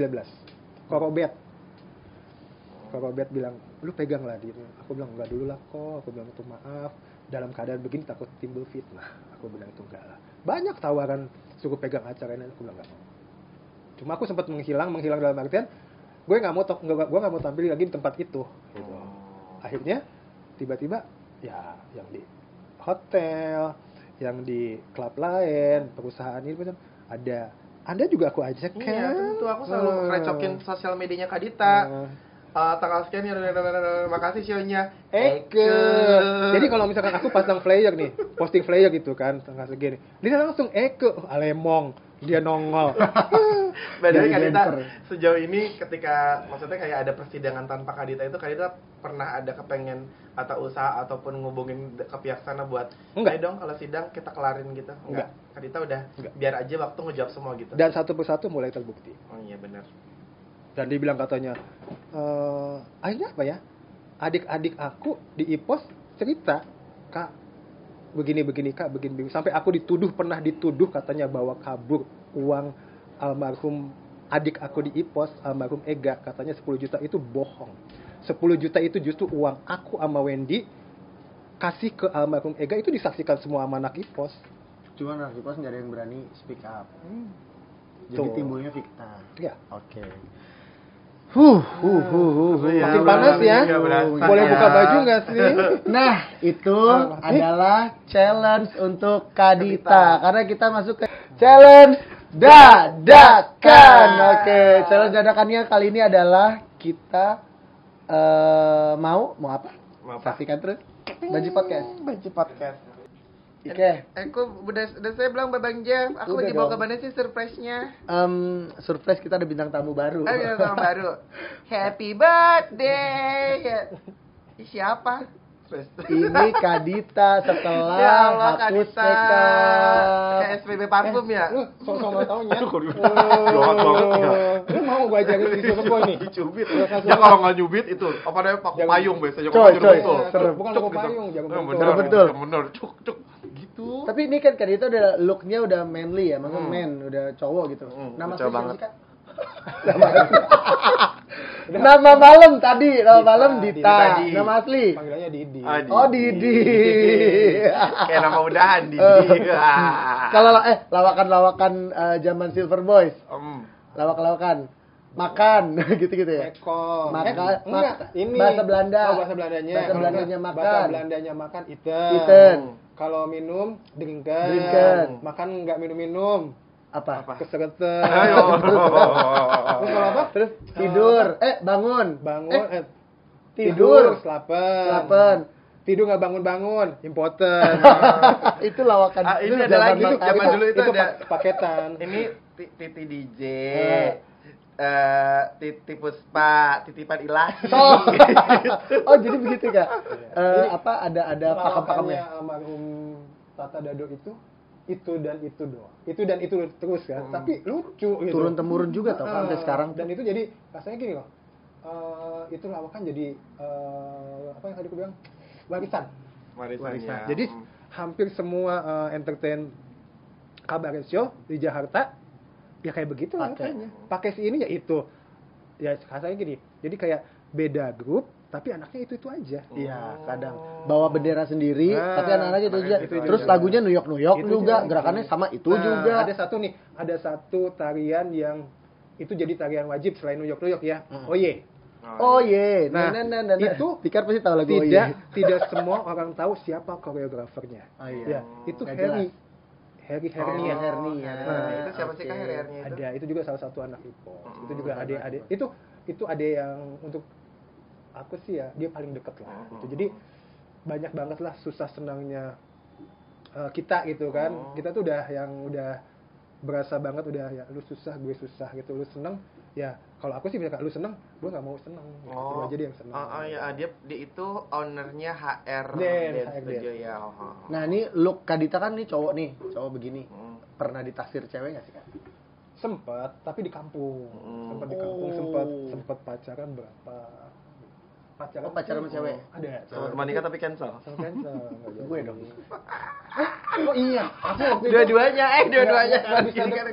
Korobet bilang lu pegang lah dia. Aku bilang enggak dulu lah kok. Aku bilang itu maaf, dalam keadaan begini takut timbul fitnah. Aku bilang itu enggak lah. Banyak tawaran suruh pegang acara ini, aku bilang enggak mau. Cuma aku sempat menghilang dalam artian gue nggak mau tampil lagi di tempat itu gitu. Akhirnya tiba-tiba ya yang di hotel, yang di klub lain, perusahaan ini ada. Anda juga aku ajak kan? Iya tentu, aku selalu recokin sosial medianya Kak Dita. tanggal sekian ya, makasih show-nya Eke. Jadi kalau misalkan aku pasang flyer nih, posting flyer gitu kan, tanggal segini, dia langsung Eke, Alemong, dia nongol. Padahal Jadi Kadita dancer. sejauh ini ketika maksudnya kayak ada persidangan tanpa Kadita itu, Kadita pernah ada kepengen atau usaha ataupun ngubungin ke pihak sana buat Enggak. ayo dong kalau sidang kita kelarin gitu. Enggak. Kadita udah Enggak. biar aja waktu ngejawab semua gitu. Dan satu persatu mulai terbukti. Oh iya benar. Dan dia bilang katanya, akhirnya apa ya? Adik-adik aku di IPOS cerita, Kak, begini Kak, begini. Sampai aku pernah dituduh katanya bawa kabur uang almarhum adik aku di IPOS, almarhum Ega, katanya 10 juta itu bohong. 10 juta itu justru uang aku sama Wendy kasih ke almarhum Ega, itu disaksikan semua sama anak IPOS. Cuma anak IPOS nggak ada yang berani speak up. Jadi Tuh. timbulnya Fikta. Ya. Oke. Iya, Makin panas ya. nggak berasa Boleh ya. buka baju nggak sih? Nah, itu adalah challenge untuk Kadita. Karena kita masuk ke challenge dadakan. Oke, challenge dadakannya kali ini adalah kita mau apa? Mau apa? Saksikan terus Banji Podcast. Banci podcast. Oke. Aku udah saya bilang Bang Jeff, aku Udah dibawa dong. ke mana sih surprise-nya? Surprise, kita ada bintang tamu baru. Ayo tahun baru. Happy birthday. Siapa? Ini Kadita setelah Ya Allah, hapus Kadita. TK. Kayak SPB parfum ya? Lu sok-sok nggak taunya. Jahat banget, ya. Lu mau gue ajarin di super boy nih? Dicubit. Ya kalau nggak nyubit itu apa namanya paku Jangan. payung biasanya Coy, kalau di coy. rumah tuh. Serem. Bukan Cuk paku gitu. payung, jago Bener, betul. Betul. bener. Cuk gitu. Tapi ini kan Kadita udah looknya udah manly ya, maksudnya man, udah cowok gitu. Nama cowok asli banget. siapa sih, Kak? Nama malam tadi, nama malam Dita. Dita. Dita. Nama asli. Panggilannya Didi. Adi. Oh Didi. Kayak nama udahan Didi. Kalau lawakan-lawakan zaman Silver Boys, Em, lawak-lawakan makan gitu-gitu ya. Meko. Enggak, ini bahasa Belanda. Oh, bahasa Belandanya. Bahasa Belandanya Bahasa makan. Belandanya makan iten. Iten. Kalau minum drinken. Drinken. Makan nggak minum-minum. Apa? Kesereten. Ayo. Terus kalau apa? Terus tidur, bangun. Bangun tidur. Selapen. Tidur nggak bangun-bangun, impoten. Itu lawakan. Ini itu ada lagi zaman tuh, zaman dulu itu ada paketan. ini Titi DJ. Titi Puspa, titipan ilahi. Oh, jadi begitu Kak. Apa ada pakem-pakemnya? Lawakannya almarhum Tata Dado itu dan itu doang. Itu dan itu terus kan. Tapi lucu gitu. Turun temurun juga tau kan sampai sekarang. Dan itu jadi rasanya gini loh. Itu lawakan jadi apa yang tadi aku bilang? Warisan. Warisannya. Jadi hampir semua entertain kabar show di Jakarta ya kayak begitu lawakannya. Pakai si ini ya itu. Ya rasanya gini. Jadi kayak beda grup tapi anaknya itu aja. Iya, kadang bawa bendera sendiri, tapi anak-anaknya itu aja. itu Terus aja. lagunya New York Itu juga, juga. gerakannya sama itu Nah, juga. Ada satu tarian yang itu jadi tarian wajib selain New York ya. Oh ye. Oh ye, Nah, itu Tikar pasti tahu lagu Oh Tidak Ye. tidak semua orang tahu siapa koreografernya. Oh iya. Ya, itu Nggak Harry Hernia. Hernia. Nah, itu siapa sih Oke. Kak Hernia itu? Ada, itu juga salah satu anak IPO. Itu juga bukan ada itu ada yang untuk aku sih ya dia paling deket lah. Gitu. Jadi banyak banget lah susah senangnya kita gitu kan. Kita tuh udah berasa banget udah ya lu susah gue susah gitu, lu seneng ya kalau aku sih misalkan lu seneng gue nggak mau seneng gitu. Lu aja dia yang seneng. Oh iya, dia itu ownernya HR Den, Dance HR Studio ya. Oh. Nah, ini look Kadita kan nih cowok begini. Pernah ditaksir cewek nggak sih Kak? Sempet tapi di kampung. Sempet di kampung sempet pacaran berapa? Oh, pacaran sama cewek? Ada. Sama teman nikah tapi cancel. Sama cancel. Nggak jadi. Gue dong. Oh iya, aku waktu itu Dua-duanya nggak bisa Gini kan.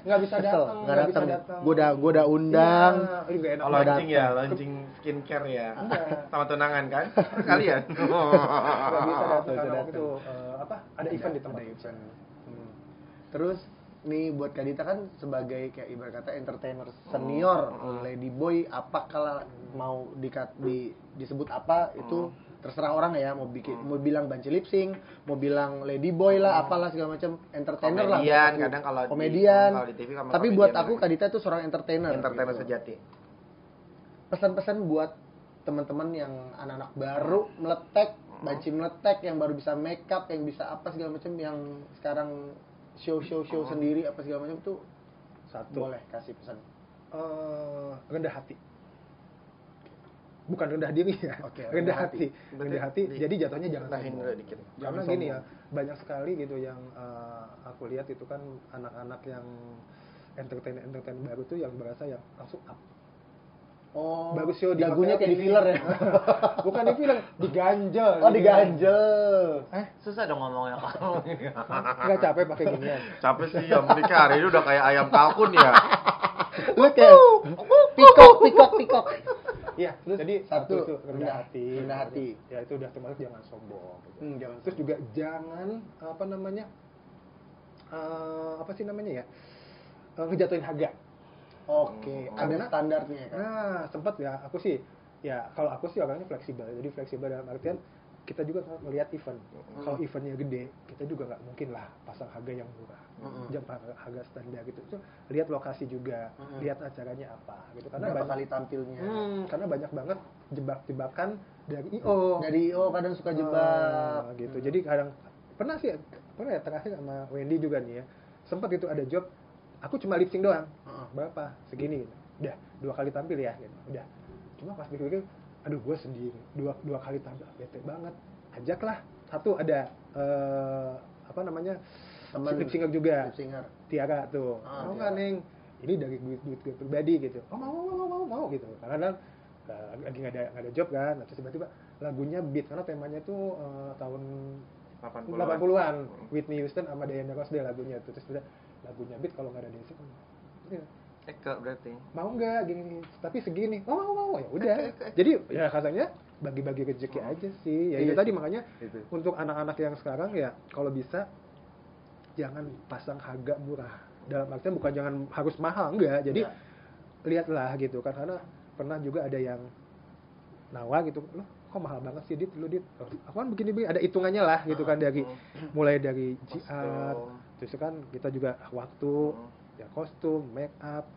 nggak bisa Kesel, datang, nggak datang. datang. Gue udah undang. Iya, nggak enak. Oh, launching ya, launching skincare ya. Sama tunangan kan? Kalian. Nggak bisa datang Bisa karena waktu datang. itu apa? Ada event di tempat itu. Terus nih buat Kadita kan sebagai kayak ibarat kata entertainer senior, lady boy, apa kalau mau disebut apa itu terserah orang ya, mau bilang banci lip sync, mau bilang lady boy lah, apalah segala macam, entertainer lah. Komedian, buat aku. kadang kalau komedian. kalau di TV sama Tapi komedian buat aku namanya. Kadita itu seorang entertainer. Entertainer gitu. sejati. pesan-pesan buat teman-teman yang anak-anak baru meletek, banci meletek, yang baru bisa make up, yang bisa apa segala macam, yang sekarang show sendiri apa segala macam tuh, satu boleh kasih pesan. Rendah hati, bukan rendah diri ya. Oke, rendah hati. Jadi jatuhnya jangan Tahin sombong. dulu dikit. Karena Jangan gini sombong. ya, banyak sekali gitu yang aku lihat itu kan anak-anak yang entertain baru tuh yang berasa yang langsung up. Oh, Bagus show di dagunya hotel kayak di ini. filler ya. Bukan di film, diganjel. Oh, diganjel. Susah dong ngomongnya kalau Nggak capek pakai ginian. capek sih yang menikah hari ini udah kayak ayam kalkun ya. Lu kayak pikok. Iya, jadi Satu, itu rendah hati. rendah hati. Ya itu udah termasuk jangan sombong. Gitu. Jangan Terus juga jangan apa namanya? Apa sih namanya ya? Ngejatuhin harga. Oke, ada Karena- standarnya kan. Nah, sempat ya, aku sih kalau aku sih orangnya fleksibel. Jadi fleksibel dalam artian kita juga melihat event. Kalau eventnya gede, kita juga nggak mungkin lah pasang harga yang murah. Jangan harga standar gitu. So, lihat lokasi juga, lihat acaranya apa gitu. Karena Berapa banyak kali tampilnya? karena banyak banget jebak-jebakan dari IO. Dari kadang suka jebak. Gitu. Jadi kadang pernah ya terakhir sama Wendy juga nih ya. Sempat itu ada job aku cuma lip sync doang. Berapa? Segini gitu. Udah 2 kali tampil ya gitu. Udah. Cuma pas pikir aduh gue sendiri dua kali tampil bete banget. Ajaklah satu ada apa namanya? Temen lip syncer juga. lip syncer. Tiara tuh. Mau nggak Tiara. Neng? Ini dari duit gue pribadi gitu. Oh mau gitu. Karena lagi nggak ada job kan. Terus tiba-tiba lagunya beat karena temanya tuh tahun 80-an. Whitney Houston sama Diana Ross deh lagunya tuh. Terus udah lagunya beat kalau nggak ada dance ya, Eka berarti. mau nggak gini tapi segini mau ya udah. Jadi ya katanya bagi-bagi rezeki aja sih. Ya itu Iya tadi sih. makanya Itu. untuk anak-anak yang sekarang ya kalau bisa jangan pasang harga murah. Dalam artian bukan jangan harus mahal enggak. Jadi Ya. lihatlah gitu kan karena pernah juga ada yang nawa gitu loh kok mahal banget sih Dit aku kan begini ada hitungannya lah gitu kan dari mulai dari GR terus kan kita juga waktu ya kostum make up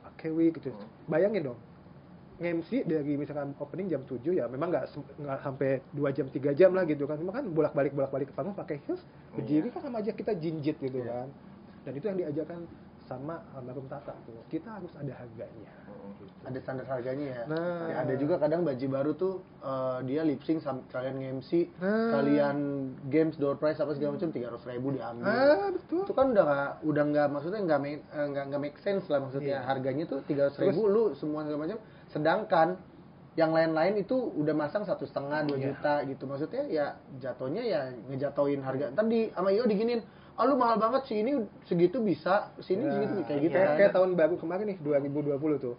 pakai wig gitu bayangin dong nge-MC dari misalkan opening jam 7 ya memang nggak sampai 2 jam 3 jam lah gitu kan cuma kan bolak-balik ke panggung pakai heels berdiri kan sama aja kita jinjit gitu kan dan itu yang diajarkan sama almarhum Tata tuh kita harus ada harganya gitu. Ada standar harganya ya. Nah. Ya, ada juga kadang baji baru tuh dia lip sync kalian nge-MC, kalian games door prize apa segala macam 300.000 diambil. Betul. Itu kan udah nggak maksudnya nggak make sense lah maksudnya. Harganya tuh 300.000 lu semua segala macam. Sedangkan yang lain-lain itu udah masang 1,5 2 juta gitu. Maksudnya ya jatuhnya ya ngejatoin harga. Ntar sama IO diginin lu mahal banget sih ini segitu bisa sini segitu kayak gitu kan. Kayak tahun baru kemarin nih 2020 tuh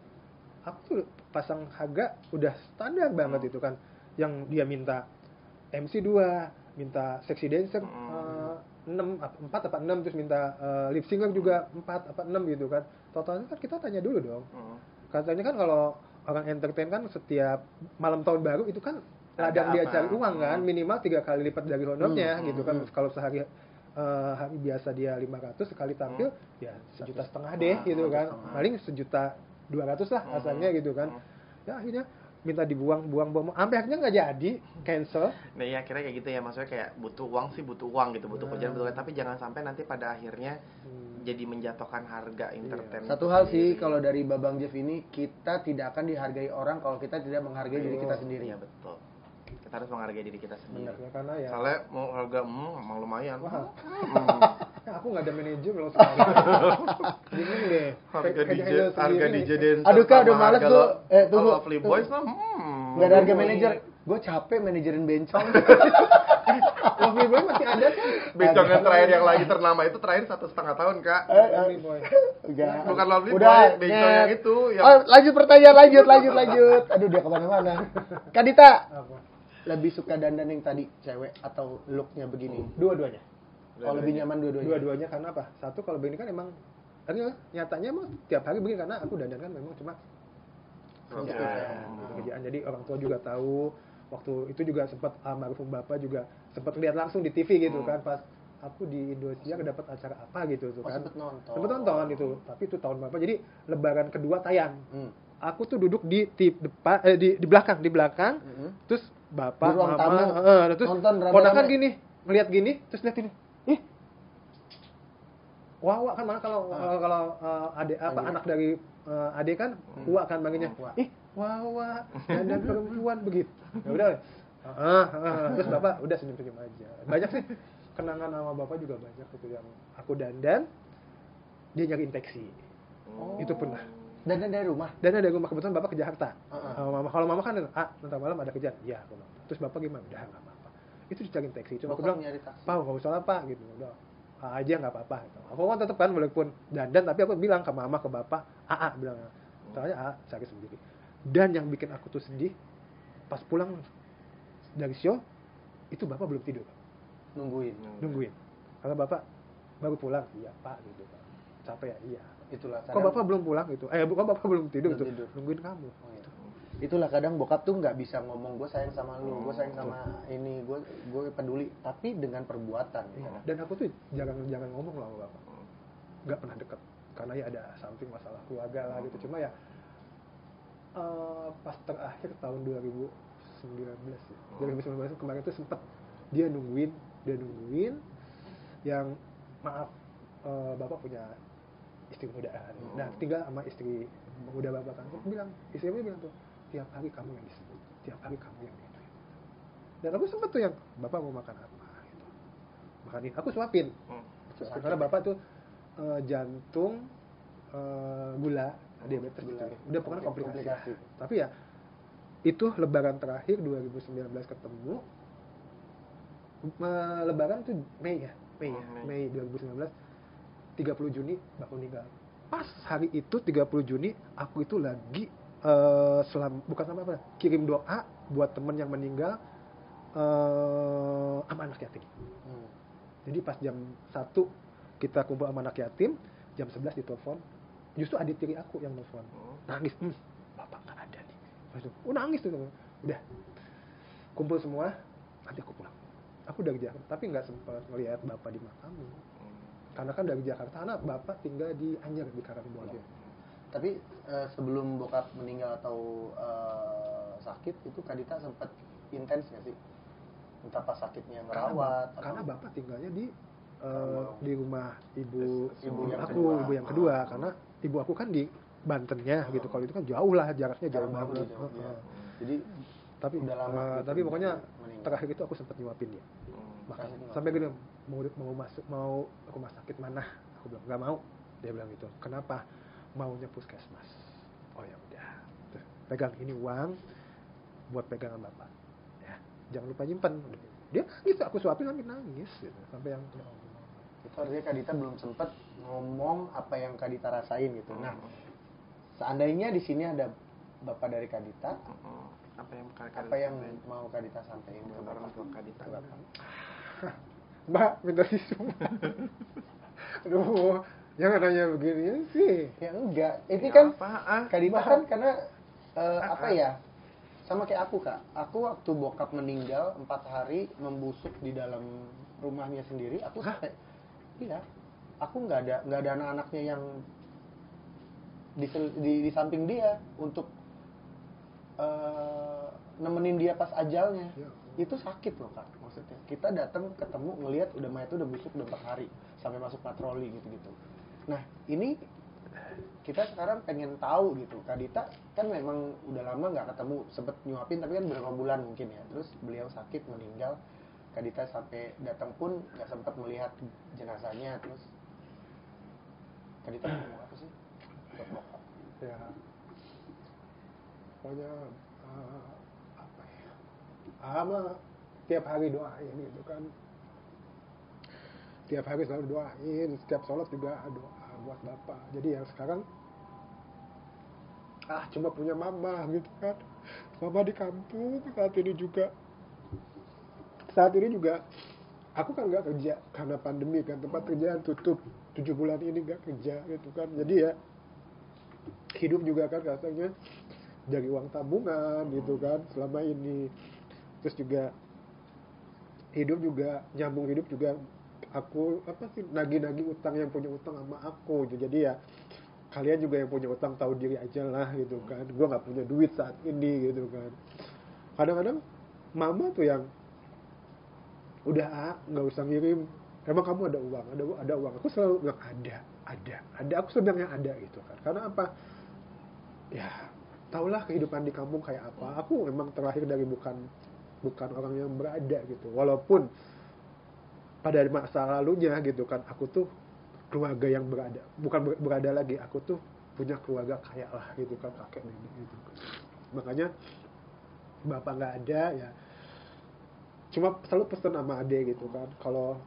aku tuh pasang harga udah standar banget itu kan yang dia minta MC 2 minta sexy dancer 4 apa 6 terus minta lip syncer juga 4 apa 6 gitu kan totalnya kan kita tanya dulu dong katanya kan kalau orang entertain kan setiap malam tahun baru itu kan ladang dia cari uang kan minimal 3 kali lipat dari honornya gitu kan kalau sehari hari biasa dia 500 sekali tampil ya 1,5 juta deh gitu kan paling 1,200,000 lah asalnya gitu kan ya akhirnya minta dibuang sampai akhirnya nggak jadi cancel. Nah ya akhirnya kayak gitu ya maksudnya kayak butuh uang gitu butuh kerjaan butuh tapi jangan sampai nanti pada akhirnya jadi menjatuhkan harga entertain. Satu hal sih kalau dari Babang Jeff ini kita tidak akan dihargai orang kalau kita tidak menghargai diri kita sendiri. Iya betul. Kita harus menghargai diri kita sendiri. Ya, karena ya Soalnya mau harga emang lumayan. ya, aku nggak ada manajer loh sekarang. Bingung deh. Harga DJ dancer. Aduh Kak, udah males gua. Tunggu. Kalau Lovely Boys mah Enggak ada harga manajer. Gue capek manajerin bencong. Lovely Boy masih ada kan? bencong yang terakhir yang lagi ternama itu terakhir 1,5 tahun Kak. Lovely Boy. Enggak. Bukan Lovely Udah, Boy, bencong yang itu yang lanjut pertanyaan, lanjut. Aduh, dia kemana-mana. Kadita, Apa? lebih suka dandan yang tadi cewek atau looknya begini? Dua-duanya. Kalau lebih nyaman dua-duanya. Dua-duanya karena apa? Satu kalau begini kan emang nyatanya emang tiap hari begini karena aku dandan kan memang cuma kerjaan. Jadi orang tua juga tahu. Waktu itu juga sempat almarhum bapak juga sempat lihat langsung di TV gitu kan pas aku di Indosiar dapat acara apa gitu tuh kan. Sempet nonton. Sempet nonton itu. Tapi itu tahun berapa? Jadi lebaran kedua tayang. aku tuh duduk di depan di belakang terus bapak Di ruang mama tamu. terus Nonton rame-rame. ponakan gini ngeliat gini terus lihat ini Wawa kan mana kalau adik anak dari adik kan Wa kan manggilnya Wawa dan perempuan begitu ya udah terus bapak udah senyum aja. Banyak sih kenangan sama bapak juga banyak itu yang aku dandan dia nyari infeksi. Itu pernah. Dan dari rumah. Kebetulan bapak ke Jakarta. Mama kalau mama kan nanti malam ada kerjaan. Iya, terus bapak gimana? Udah nggak apa-apa. Itu dicari infeksi. Cuma aku bilang, Pak nggak usah lah Pak gitu. Udah aja nggak apa-apa. Gitu. Aku kan tetap kan walaupun dandan tapi aku bilang ke mama ke bapak, bilang. Soalnya cari sendiri. Dan yang bikin aku tuh sedih pas pulang dari show itu bapak belum tidur. Nungguin. Karena bapak baru pulang. Iya Pak gitu. Capek ya? Iya. Itulah kadang, kok bapak belum pulang gitu kok bapak belum tidur tuh nungguin kamu itulah kadang bokap tuh nggak bisa ngomong gue sayang sama lu gue sayang sama ini gue peduli tapi dengan perbuatan dan aku tuh jangan ngomong lah sama bapak nggak pernah deket karena ya ada something masalah keluarga lah gitu cuma ya pas terakhir tahun 2019 kemarin tuh sempet dia nungguin yang maaf bapak punya istri mudaan. Nah, tinggal sama istri muda bapak kan. Istrinya bilang tuh, tiap hari kamu yang disebut, tiap hari kamu yang itu. Dan aku sempet tuh yang, bapak mau makan apa? Gitu. Makanin, aku suapin. Karena bapak tuh jantung, gula, diabetes gitu. Udah pokoknya komplikasi. Tapi ya, itu lebaran terakhir 2019 ketemu. Lebaran tuh Mei 2019. 30 Juni bapak meninggal. Pas hari itu 30 Juni aku itu lagi kirim doa buat temen yang meninggal sama anak yatim. Jadi pas jam 1 kita kumpul sama anak yatim, jam 11 ditelepon. Justru adik tiri aku yang telepon. Nangis, bapak nggak ada nih. Nangis tuh. Udah kumpul semua, nanti aku pulang. Aku dari Jakarta, tapi nggak sempat ngelihat bapak di makam. Karena kan dari Jakarta, anak bapak tinggal di Anyer di Karangbolong. Tapi sebelum bokap meninggal atau sakit itu Kadita sempat intens nggak sih? Entah pas sakitnya ngerawat. Karena bapak tinggalnya di rumah ibu yang kedua. Karena ibu aku kan di Bantennya gitu. Kalau itu kan jauh lah jaraknya jauh banget. Jadi tapi udah lama. Tapi pokoknya terakhir itu aku sempat nyuapin dia. Sampai gini mau rumah sakit mana? Aku bilang nggak mau. Dia bilang gitu. Kenapa? Maunya puskesmas. Oh ya udah. Pegang ini uang buat pegangan bapak. Ya, jangan lupa nyimpen. Dia nangis, aku suapin sampai nangis gitu. Sampai yang itu artinya Kadita belum sempat ngomong apa yang Kadita rasain gitu. Nah, seandainya di sini ada bapak dari Kadita, apa yang mau Kadita sampaikan ke orang tua Kadita? Mbak, minta tisu. Aduh, jangan nanya begini sih. Ya enggak, ini ya, kan Kadita kan karena apa ya? Sama kayak aku Kak. Aku waktu bokap meninggal 4 hari membusuk di dalam rumahnya sendiri, aku sampai iya, aku nggak ada anak-anaknya yang di samping dia untuk nemenin dia pas ajalnya. Ya. Itu sakit loh Kak, maksudnya kita datang ketemu ngelihat udah mayatnya udah busuk udah 4 hari sampai masuk patroli gitu-gitu. Nah ini kita sekarang pengen tahu gitu, Kadita kan memang udah lama nggak ketemu, sempet nyuapin tapi kan beberapa bulan mungkin ya, terus beliau sakit meninggal, Kadita sampai datang pun nggak sempat melihat jenazahnya, terus Kadita ngomong apa sih buat bokap? Ya pokoknya apa ya, ama tiap hari doain gitu kan, tiap hari selalu doain, setiap sholat juga doa buat bapak. Jadi yang sekarang cuma punya mama gitu kan, mama di kampung. Saat ini juga aku kan nggak kerja karena pandemi kan, tempat kerjaan tutup 7 bulan ini nggak kerja gitu kan. Jadi ya hidup juga kan rasanya dari uang tabungan gitu kan selama ini. Terus juga nyambung hidup juga aku nagih-nagih utang yang punya utang sama aku gitu. Jadi ya kalian juga yang punya utang tahu diri aja lah gitu kan. Gue nggak punya duit saat ini gitu kan. Kadang-kadang mama tuh yang udah nggak usah ngirim, emang kamu ada uang, ada uang. Aku selalu bilang ada, aku sebenarnya ada gitu kan. Karena apa, ya taulah kehidupan di kampung kayak apa. Aku memang terlahir dari bukan orang yang berada gitu, walaupun pada masa lalunya gitu kan aku tuh keluarga yang berada, bukan berada lagi, aku tuh punya keluarga kaya lah gitu kan, kakek nenek gitu. Makanya bapak nggak ada ya, cuma selalu pesan sama adek gitu kan, kalau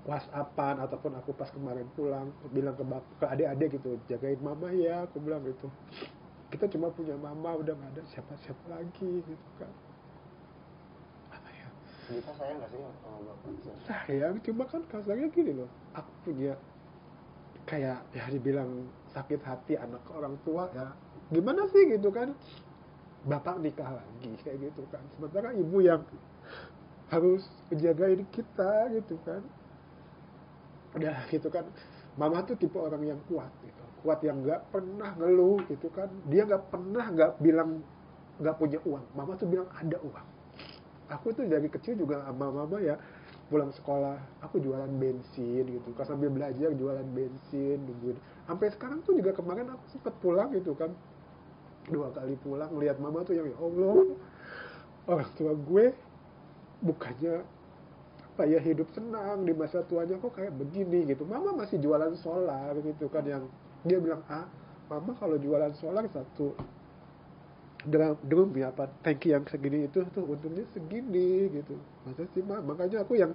WhatsAppan ataupun aku pas kemarin pulang bilang ke adik-adik gitu, jagain mama ya, aku bilang gitu. Kita cuma punya mama, udah nggak ada siapa-siapa lagi gitu kan. Apa ya? Kita sayang nggak sih sama bapak? Sayang, cuma kan kasarnya gini loh, aku punya kayak ya dibilang sakit hati anak orang tua ya. Gimana sih gitu kan? Bapak nikah lagi kayak gitu kan. Sementara ibu yang harus menjagain kita gitu kan. Udah gitu kan, mama tuh tipe orang yang kuat gitu, kuat yang nggak pernah ngeluh gitu kan. Dia nggak pernah nggak bilang nggak punya uang, mama tuh bilang ada uang. Aku tuh dari kecil juga sama mama ya, pulang sekolah aku jualan bensin gitu kan, sambil belajar jualan bensin nungguin. Sampai sekarang tuh juga kemarin aku sempet pulang gitu kan, 2 kali pulang lihat mama tuh yang ya Allah, orang tua gue bukannya apa ya hidup senang di masa tuanya kok kayak begini gitu. Mama masih jualan solar gitu kan, yang dia bilang mama kalau jualan solar satu drum ya apa tangki yang segini itu tuh untungnya segini gitu. Masa sih makanya aku yang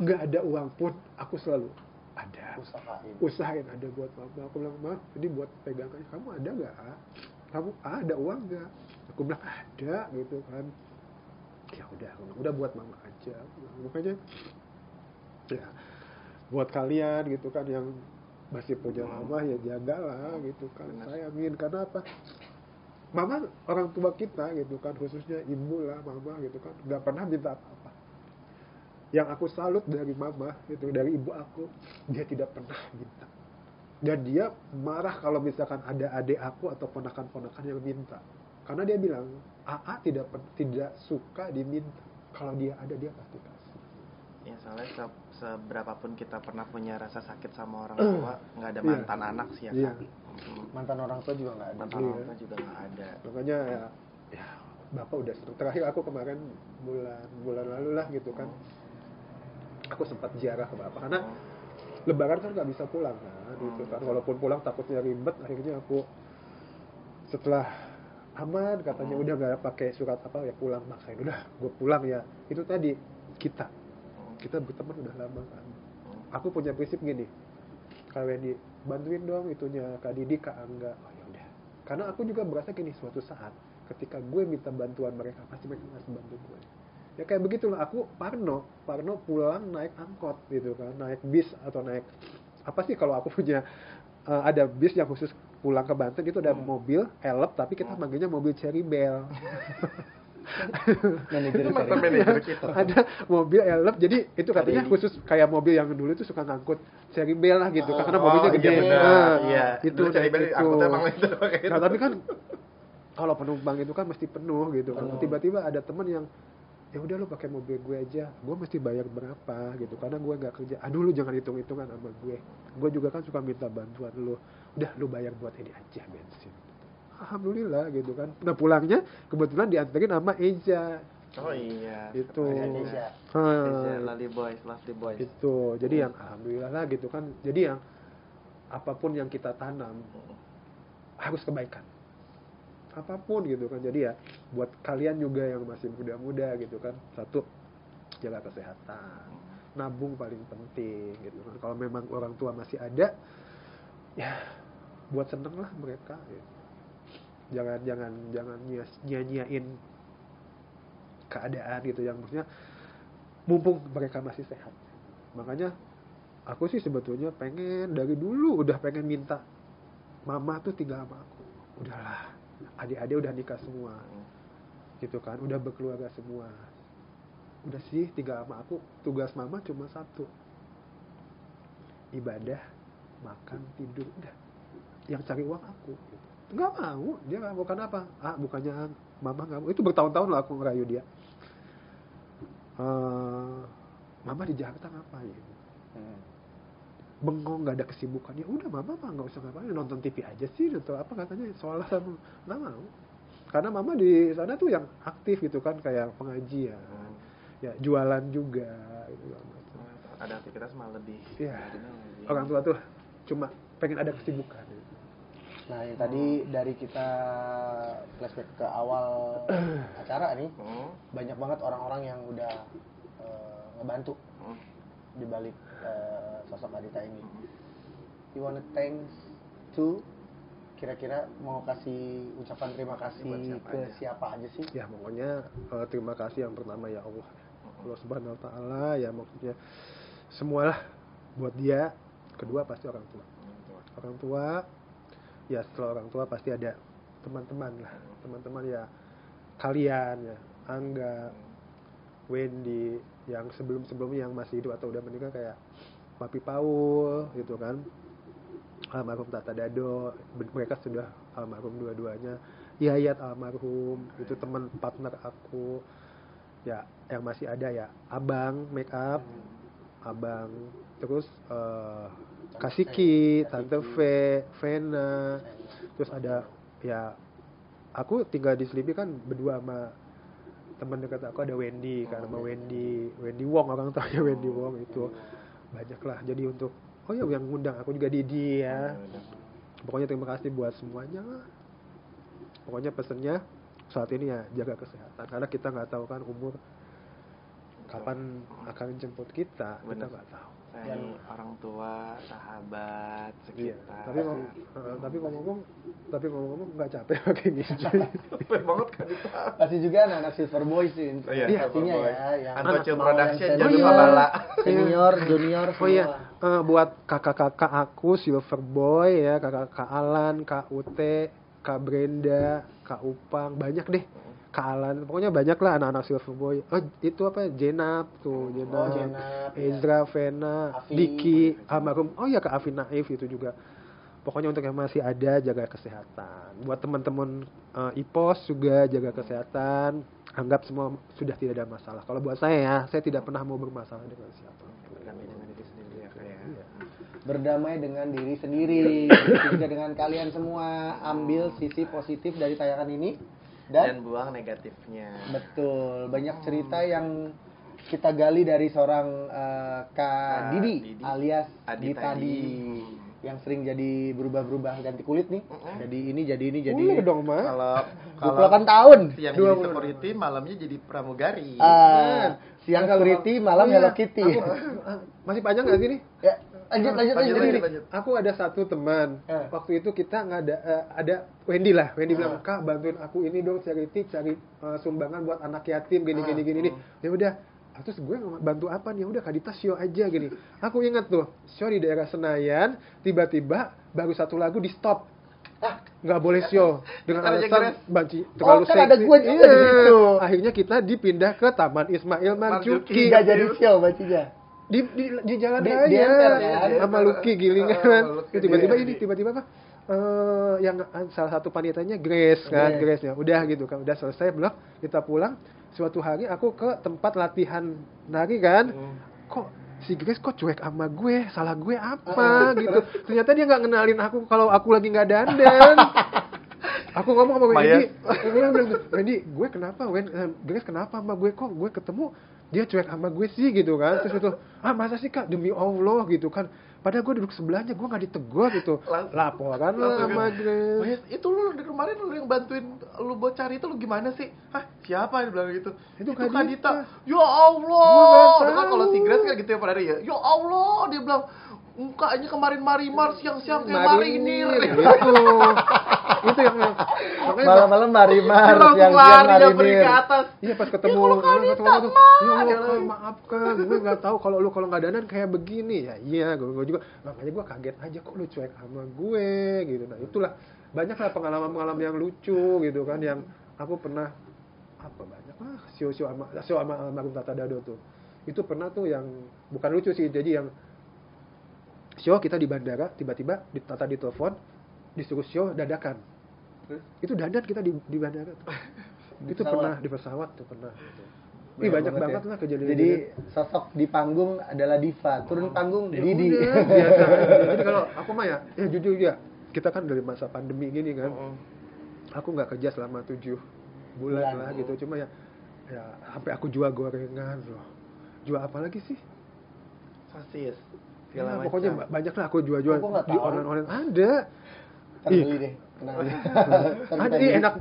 nggak ada uang pun aku selalu ada usahain ada buat mama. Aku bilang ma ini buat pegangannya, kamu ada nggak kamu ada uang nggak? Aku bilang ada gitu kan. Ya udah buat mama aja. Makanya ya buat kalian gitu kan yang masih punya mama ya jagalah gitu kan, sayangin. Karena apa, mama orang tua kita gitu kan, khususnya ibu lah, mama gitu kan nggak pernah minta apa-apa. Yang aku salut dari mama gitu, dari ibu aku, dia tidak pernah minta. Dan dia marah kalau misalkan ada adik aku atau ponakan-ponakan yang minta. Karena dia bilang, AA tidak suka diminta. Kalau dia ada, dia pasti kasih. Ya soalnya seberapapun kita pernah punya rasa sakit sama orang tua, nggak ada mantan anak sih ya kan. Mantan orang tua juga nggak ada. Mantan orang tua juga nggak ada. Makanya ya bapak udah seneng. Terakhir aku kemarin bulan lalu lah gitu kan, aku sempat ziarah ke bapak. Karena Lebaran kan nggak bisa pulang kan, gitu kan. Walaupun pulang takutnya ribet, akhirnya aku setelah aman katanya udah nggak pakai surat apa ya pulang, maksain udah gue pulang ya. Itu tadi kita berteman udah lama kan. Aku punya prinsip gini, kalau Wendy bantuin dong itunya Kak Didi, Kak Angga, oh ya udah. Karena aku juga berasa gini, suatu saat ketika gue minta bantuan mereka pasti mereka harus bantu gue. Ya kayak begitulah, aku Parno pulang naik angkot gitu kan, naik bis atau naik apa sih, kalau aku punya ada bis yang khusus pulang ke Banten, itu ada mobil elep tapi kita manggilnya mobil Cherry Bell. Manajer kita. Ada mobil elep, jadi itu katanya khusus kayak mobil yang dulu itu suka ngangkut Cherry Bell lah gitu, karena mobilnya gede. Iya, itu Cherry Bell aku emang itu. Nah, tapi kan kalau penumpang itu kan mesti penuh gitu kan. Tiba-tiba ada teman yang ya udah lu pakai mobil gue aja, gue mesti bayar berapa gitu, karena gue nggak kerja. Aduh lu jangan hitung-hitungan sama gue juga kan suka minta bantuan lu, udah lu bayar buat ini aja bensin. Alhamdulillah gitu kan. Nah pulangnya kebetulan dianterin sama Eja. Oh iya, itu Eja, Lovely Boys itu. Jadi yang alhamdulillah lah gitu kan. Jadi yang apapun yang kita tanam harus kebaikan, apapun gitu kan. Jadi ya buat kalian juga yang masih muda-muda gitu kan, satu, jaga kesehatan, nabung paling penting gitu kan. Kalau memang orang tua masih ada ya buat seneng lah mereka gitu. Jangan nyanyain keadaan gitu, yang maksudnya mumpung mereka masih sehat. Makanya aku sih sebetulnya pengen dari dulu udah pengen minta mama tuh tinggal sama aku. Udahlah, adik-adik udah nikah semua gitu kan, udah berkeluarga semua, udah sih tinggal sama aku. Tugas mama cuma satu, ibadah makan, tidur, udah. Yang cari uang aku gitu. Nggak mau, dia bukan apa? Bukannya mama nggak mau. Itu bertahun-tahun lah aku ngerayu dia. Mama di Jakarta ngapain? Bengong, nggak ada kesibukan. Ya udah, mama mah nggak usah ngapain, nonton TV aja sih atau apa katanya, soalnya sama nggak mau. Karena mama di sana tuh yang aktif gitu kan, kayak pengajian, ya jualan juga gitu. Ada aktivitas malah lebih. Ya, orang tua tuh cuma pengen ada kesibukan. Nah, yang tadi dari kita flashback ke awal acara nih, banyak banget orang-orang yang udah ngebantu di balik sosok Adita ini. You wanna thanks to, kira-kira mau kasih ucapan terima kasih ke siapa aja sih? Ya pokoknya terima kasih yang pertama ya Allah Subhanahu Wa Taala, ya maksudnya semualah buat dia. Kedua pasti orang tua. Ya setelah orang tua pasti ada teman-teman lah, teman-teman ya kalian ya, Angga, Wendy, yang sebelum-sebelumnya yang masih hidup atau udah meninggal kayak Papi Paul gitu kan, almarhum Tata Dado, mereka sudah almarhum dua-duanya. Yayat almarhum, itu teman partner aku ya, yang masih ada ya Abang make up, Abang, terus Kasiki, Tante V, Vena, terus ada ya aku tinggal di Selipi kan berdua sama teman dekat aku, ada Wendy kan, sama Wendy Wong, orang tuanya Wendy Wong itu banyak lah. Jadi untuk yang ngundang aku juga Didi ya. Pokoknya terima kasih buat semuanya lah. Pokoknya pesennya saat ini ya jaga kesehatan, karena kita nggak tahu kan umur kapan akan jemput kita nggak tahu. Dan orang tua, sahabat, sekitar. Iya. Tapi ngomong-ngomong nggak capek pakai ini. Capek banget kan itu. Pasti juga anak-anak Silver Boys sih. Iya, pastinya ya. Yang Antocio Production, yang Jangan Bala. Senior, junior, semua. Oh iya, buat kakak-kakak aku Silver Boy ya, kakak Alan, Kak Ute, Kak Brenda, Kak Upang, banyak deh. Kak Alan, pokoknya banyak lah anak-anak Silver Boy. Itu apa? Jenap tuh, Jenap, Ezra, ya. Vena, Afi, Diki, almarhum. Oh ya, Kak Afi Naif itu juga. Pokoknya untuk yang masih ada, jaga kesehatan. Buat teman-teman IPOS juga jaga kesehatan. Anggap semua sudah tidak ada masalah. Kalau buat saya tidak pernah mau bermasalah dengan siapa. Berdamai dengan diri sendiri ya kayak. Iya. Berdamai dengan diri sendiri. Juga dengan kalian semua, ambil sisi positif dari tayangan ini. Dan buang negatifnya. Betul, banyak cerita yang kita gali dari seorang Kak Didi alias Adita yang sering jadi berubah-berubah ganti kulit nih. Jadi ini Boleh dong, Ma. Kalau 28 tahun. Siang jadi security, malamnya jadi pramugari. Siang security, malam Hello Kitty. Masih panjang nggak sih nih? Ya, lanjut. Aku ada satu teman. Waktu itu kita nggak ada Wendy bilang, Kak bantuin aku ini dong, cari sumbangan buat anak yatim gini. Ya udah. Terus gue bantu apa nih? Udah Kak Dita show aja gini. Aku ingat tuh show di daerah Senayan, tiba-tiba baru satu lagu di stop. Nggak boleh show dengan alasan banci terlalu seksi. Ada gue juga di situ. Akhirnya kita dipindah ke Taman Ismail Marzuki. Nggak jadi show bacinya. Di jalan raya sama Lucky Gilingan. Tiba-tiba apa? Yang salah satu panitianya Grace kan, Grace ya. Udah gitu kan, udah selesai blok, kita pulang. Suatu hari aku ke tempat latihan nari kan. Kok si Grace kok cuek sama gue, salah gue apa gitu. Ternyata dia nggak ngenalin aku kalau aku lagi nggak dandan. Aku ngomong sama Wendy, gue kenapa Grace kenapa sama gue, kok gue ketemu dia cuek sama gue sih gitu kan. Terus itu, masa sih Kak, demi Allah gitu kan. Padahal gue duduk sebelahnya, gue gak ditegur gitu. Laporan lah sama Grace. Itu lu dari kemarin lu yang bantuin lu buat cari itu lu gimana sih? Siapa yang bilang gitu? Itu Kak Dita. Ya Allah. Kan kalau si Grace kan gitu ya pada hari ya. Ya Allah, dia bilang mukanya kemarin marimar, siang-siang kayak marinir gitu. Itu yang malam-malam marimar, siang-siang marinir. Ke atas. Iya, pas ketemu maaf Kak, gue nggak tahu kalau nggak dandan kayak begini ya. Iya, gue juga makanya gue kaget aja kok lu cuek sama gue gitu. Nah itulah banyak lah pengalaman yang lucu gitu kan, yang aku pernah banyak lah show sama almarhum Tata Dado tuh. Itu pernah tuh yang bukan lucu sih, jadi yang show kita di bandara, tiba-tiba Tata ditelepon disuruh show dadakan. Itu dadat kita di bandara tuh. Itu pesawat. pernah di pesawat tuh pernah. Ih, banyak banget ya. lah kejadian. Jadi sosok di panggung adalah diva, turun panggung ya Didi. udah, biasa aja. Jadi kalau aku mah ya jujur ya, kita kan dari masa pandemi gini kan. Aku nggak kerja selama 7 bulan lah gitu. Cuma ya sampai aku jual gorengan loh. Jual apa lagi sih? Sosis. Ya, Segala pokoknya macam. banyak lah aku jual-jual Aku nggak di tahu. online ada. Terbeli deh. Kenapa? Ada enak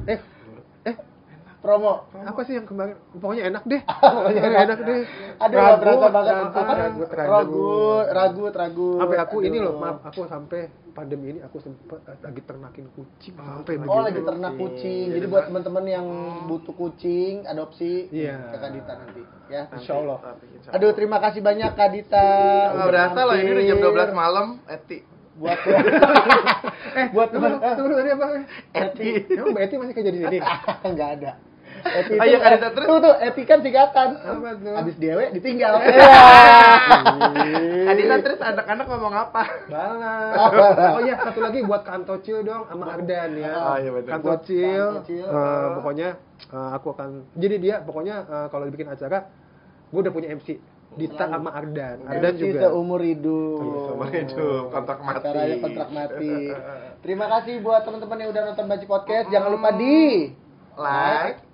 Promo. apa sih yang kemarin? Pokoknya enak deh. Pokoknya enak deh. Aduh, nggak berasa banget. Ragut. Ragut. Sampai aku ini Aduh. loh, maaf, aku sampai pandemi ini aku sempet lagi ternakin kucing sampai Oh, lagi begitu. ternak kucing. Jadi buat teman-teman yang butuh kucing, adopsi Iya. ke Kak Dita nanti, ya. Insya Allah. Aduh, terima kasih banyak Kak Dita. Nggak berasa loh ini udah jam 12 malam. Eti. Buat buat teman Tunggu tadi apa? Eti. Emang Mbak Eti masih kerja di sini? enggak ada. Eti Ayo, Kak Dita, terus. Tuh, Eti kan singkatan. Apa tuh? Habis dewe ditinggal. Adita terus anak-anak ngomong apa? Balas. Oh iya, satu lagi buat Kantocil dong sama Ardan ya. Oh, iya, betul. Kantocil. Kantocil. Pokoknya aku akan jadi dia pokoknya kalau bikin acara gue udah punya MC Dita sama Ardan. Ardan MC juga. seumur hidup. Seumur hidup, kontrak mati. Acaranya kontrak mati. Terima kasih buat teman-teman yang udah nonton Banci Podcast. Jangan lupa di Like.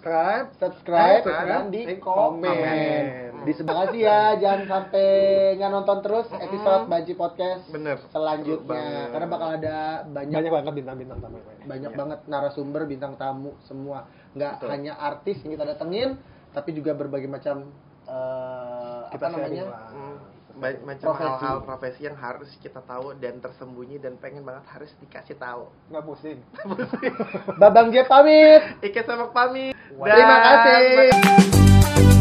subscribe, subscribe, dan di komen. komen. Terima kasih ya, jangan sampai nggak nonton terus episode Banci Podcast Bener. selanjutnya, Bener. karena bakal ada Banyak banget bintang-bintang tamu. banyak banget narasumber, bintang tamu semua, nggak Betul. hanya artis yang kita datengin, tapi juga berbagai macam Kita apa namanya, sharing lah. Macam Profesi. hal-hal profesi yang harus kita tahu dan tersembunyi dan pengen banget harus dikasih tahu. Nggak pusing. Babang J pamit. Ike sama pamit. Terima kasih.